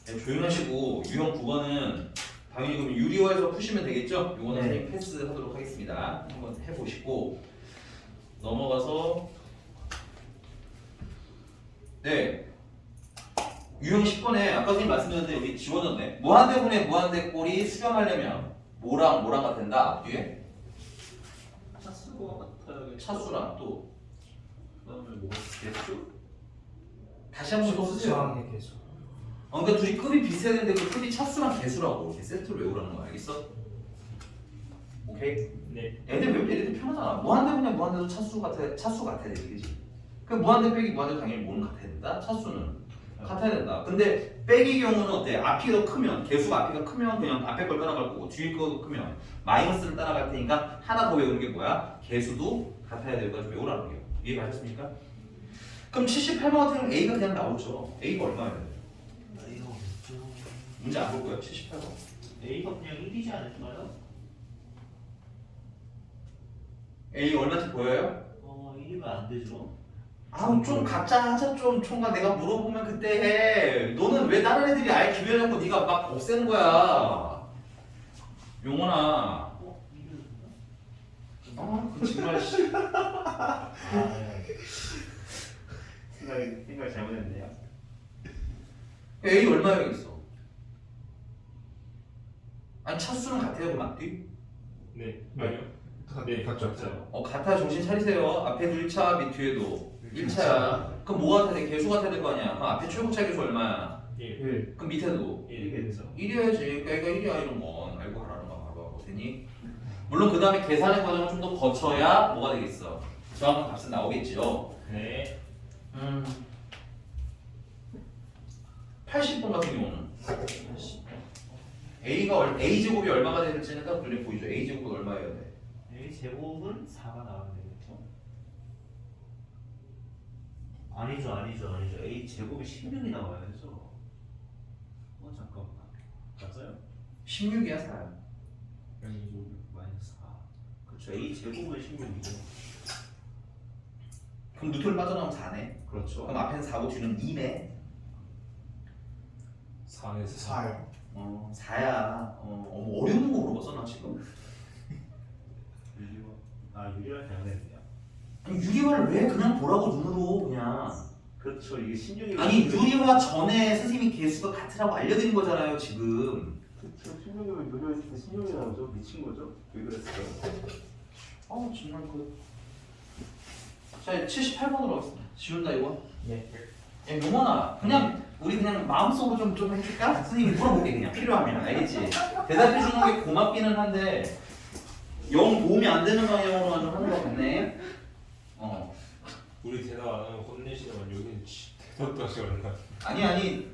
네, 조용하시고 유형 9번은 당연히 그럼 유리화해서 푸시면 되겠죠? 요거는 네. 선생님 패스하도록 하겠습니다. 한번 해보시고 넘어가서 네 유형 10번에 아까 선생님 말씀드렸는데 여기 지워졌네. 무한대분의 무한대꼴이 수렴하려면 뭐랑 같은다? 앞뒤에 차수가 같아요. 차수랑 또 그다음에 뭐 개수? 다시 한 번 더 쓰세요. 수학의 개수 그러니까 둘이 급이 비슷해야 되는데 그 급이 차수랑 개수라고 이렇게 세트로 외우라는 거 알겠어? 오케이? 네. 애들 편하잖아. 무한대분의 무한대도 차수 같아야 돼, 그지? 그 무한대 빼기 무한대 당연히 뭐는 같아야 된다. 차수는 같아야 된다. 근데 빼기 경우는 어때? 앞이 더 크면 개수가 앞이가 크면 그냥 앞에 걸 따라갈 거고 뒤에 거 크면 마이너스를 따라갈 테니까 하나 더 외우는 게 뭐야? 개수도 같아야 되고 좀 외우라는 거예요. 이해가셨습니까? 그럼 78번 같은 경우는 A가 그냥 나오죠. A가 얼마예요? A가 없죠. 문제 안 볼 거예요. 78번. A가 그냥 1이지 않을까요? A 얼마인지 보여요? 1이면 안 되죠. 아우 좀 각자 하자 좀 총각 내가 물어보면 그때 해. 너는 왜 다른 애들이 아예 기회를 잡고 네가 막 없애는 거야. 용원아. 1이었나? 그 정말 씨. 생각 잘못했네요. A 얼마에 있어? 아니 차수는 같아요 그만 뒤? 네. 아니요. 네, 같죠. 같아 정신 차리세요. 앞에도 1차 밑 뒤에도 1차야. 그럼 뭐 같아야 돼? 개수 같아야 될 거 아니야. 그럼 앞에 최고차 개수 얼마야? 1. 그럼 밑에도 1이겠죠. 1이어야지. 그러니까 1이야 이런 건 알고 하라는 거 바로 되니? 물론 그 다음에 계산의 과정을 좀 더 거쳐야 뭐가 되겠어? 정확한 값은 나오겠죠. 네. 80번 같은 경우는 A 제곱이 얼마가 될지는 딱 눈에 보이죠. A 제곱은 얼마여야 돼? A 제곱은 4가 나와야 되겠죠? 아니죠. A 제곱이 16이 나와야죠. 잠깐만. 맞아요? 16이야 4야. 마이너스 4. 그렇죠. A 제곱은 16이죠. 그럼 루트를 빠져나오면 4네. 그렇죠. 그럼 앞에는 4고 뒤는 2네. 4에서 4요. 4야. 뭐 어려운 거 물어봤어 나 지금. 유리화 잘못했네요. 아니 유리화를 왜 그냥 보라고 눈으로 그냥. 그렇죠. 이게 16이 아니 유리화 전에 선생님이 개수가 같으라고 알려드린 거잖아요 지금. 그렇죠. 16이면 유리화했을 때 16이 나오죠. 미친 거죠. 왜 그랬어요? 정말 자 78번으로 하겠습니다. 지운다 이거. 네. 야 용원아 그냥 우리 그냥 마음속으로 좀 해줄까? 선생님이 물어볼게 그냥 필요하면 알겠지? 대답해 주는 게 고맙기는 한데 영 도움이 안 되는 방향으로만 좀 하는 것 같네. 우리 대답 안 하면 혼내시더만 여기는 대답도 하지 않을까? 아니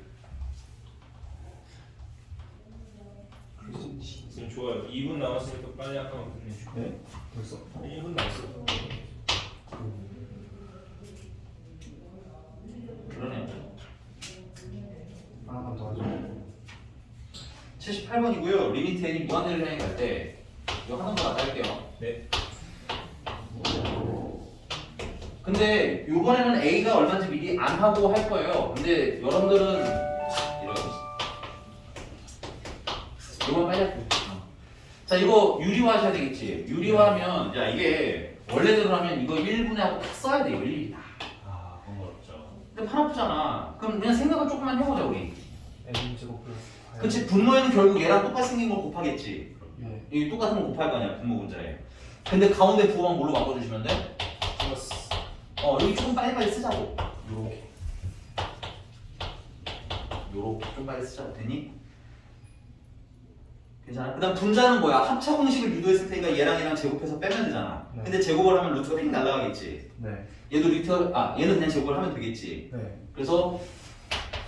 지금 좋아요. 2분 남았으니까 빨리 아까만 끝내줘. 네? 벌써? 1분 남았어. 그러네. 하나만 더 하죠. 78번이고요. 리미트 n이 무한대를 향해 갈 때 이거 하는 거 나갈게요. 네. 근데 이번에는 A가 얼마인지 미리 안 하고 할 거예요. 근데 여러분들은 이건 빨리 할게요. 자 이거 유리화 하셔야 되겠지. 유리화하면 야 이게 원래대로 하면 이거 1분에 하고 다 써야 돼요. 일일이 다. 번거롭죠. 근데 팔 아프잖아. 그럼 그냥 생각을 조금만 해보자 우리. n 제곱 플러스 8. 그치 분모에는 결국 얘랑 똑같이 생긴 걸 곱하겠지. 네. 이 똑같은 걸 곱할 거 아니야 분모 분자에. 근데 가운데 부호만 뭘로 바꿔주시면 돼? 플러스. 여기 조금 빨리빨리 쓰자고. 요렇게 좀 빨리 쓰자고 되니? 괜찮아? 그 다음 분자는 뭐야? 합차 공식을 유도했을 테니까 얘랑 제곱해서 빼면 되잖아. 네. 근데 제곱을 하면 루트가 휙 날아가겠지. 네. 얘도 얘는 그냥 제곱을 하면 되겠지. 네. 그래서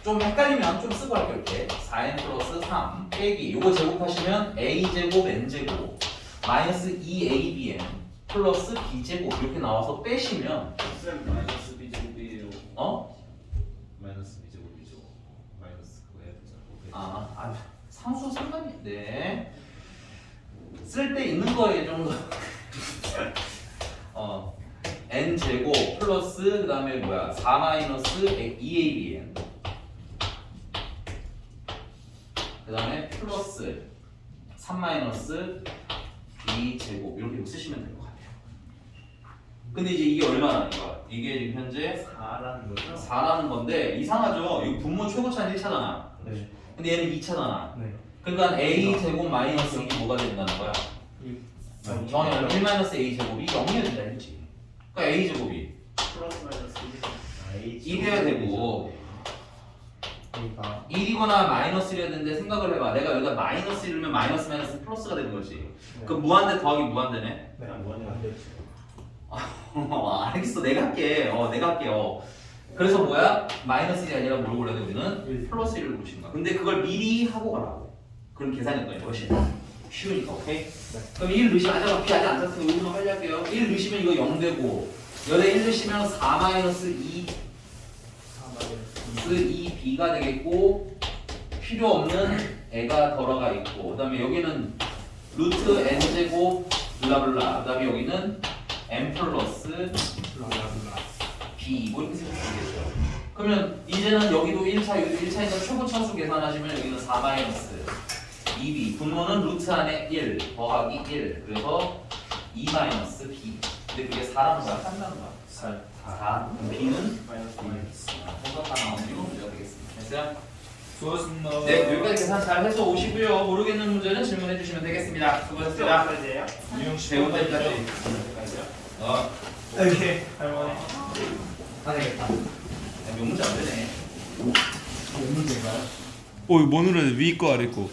좀 헷갈리면 좀 쓰고 할게요. 이렇게 4n 플러스 3 빼기 요거 제곱하시면 a제곱 n제곱 마이너스 2abn 플러스 b제곱 이렇게 나와서 빼시면 쌤 마이너스 b 제곱이에요. 어? 마이너스 b 제곱이죠. 마이너스 그거 해야 되잖아. 상수 상관이 네. 쓸 때 있는 거에 좀 더 n 제곱 플러스 그다음에 뭐야 4 마이너스 2abn 그다음에 플러스 3 마이너스 b 제곱 이렇게 쓰시면 될 것 같아요. 근데 이제 이게 얼마나 이거 이게 지금 현재 4라는 거죠? 4라는 건데 이상하죠. 이거 분모 최고차는 1차잖아. 네. 근데 얘는 2차잖아. 네. 그러니까 a 제곱 마이너스 2이 뭐가 된다는 거야? 정확히 말하면 1 마이너스 a 제곱이 0이 된다 했지. 그러니까 a 제곱이 플러스 마이너스 1. 1이어야 되고 A가 1이거나 마이너스 1이어야 되는데 생각을 해봐. 내가 여기다 마이너스 1이면 마이너스 마이너스 플러스가 되는 거지. 네. 그럼 무한대 더하기 무한대네. 네. 그냥 뭐하냐. 안 돼. 알겠어. 내가 할게. 내가 할게요. 그래서 뭐야? 마이너스 1이 아니라 뭘 골라야 돼? 우리는 플러스 1을 고르시는 거야. 근데 그걸 미리 하고 가라고. 그럼 계산이 거예요. 훨씬 쉬우니까. 오케이? 그럼 1 넣으시면 아직 안 잤으니까 이거만 빨리 할게요. 1 넣으시면 이거 0 되고 여기다 1 넣으시면 4 마이너스 2 마이너스 2b가 되겠고 필요 없는 애가 덜어가 있고 그다음에 여기는 루트 n제곱 블라블라 그다음에 여기는 n 플러스 블라블라. b 뭐 이렇게 생각하겠죠. 그러면 이제는 여기도 1차 여기도 1차니까 최고 차수 계산하시면 여기는 4 마이너스 2b 분모는 루트 안에 1 더하기 1 그래서 2 마이너스 b 근데 그게 4라는 거야? 3라는 거야? 4 b는 마이너스 해서 다 나오는 거 문제가 되겠습니다. 됐어요? 수고하셨습니다. 네, 여기까지 계산 잘 해서 오시고요. 모르겠는 문제는 질문해 주시면 되겠습니다. 수고하셨습니다. 유형 씨 배운 데까지. 이렇게 할머니. 안 되겠다. 몇 문제 안 되네. 몇 문제인가요? 오, 이거 뭐 누르야 돼? 위 거 아래 거.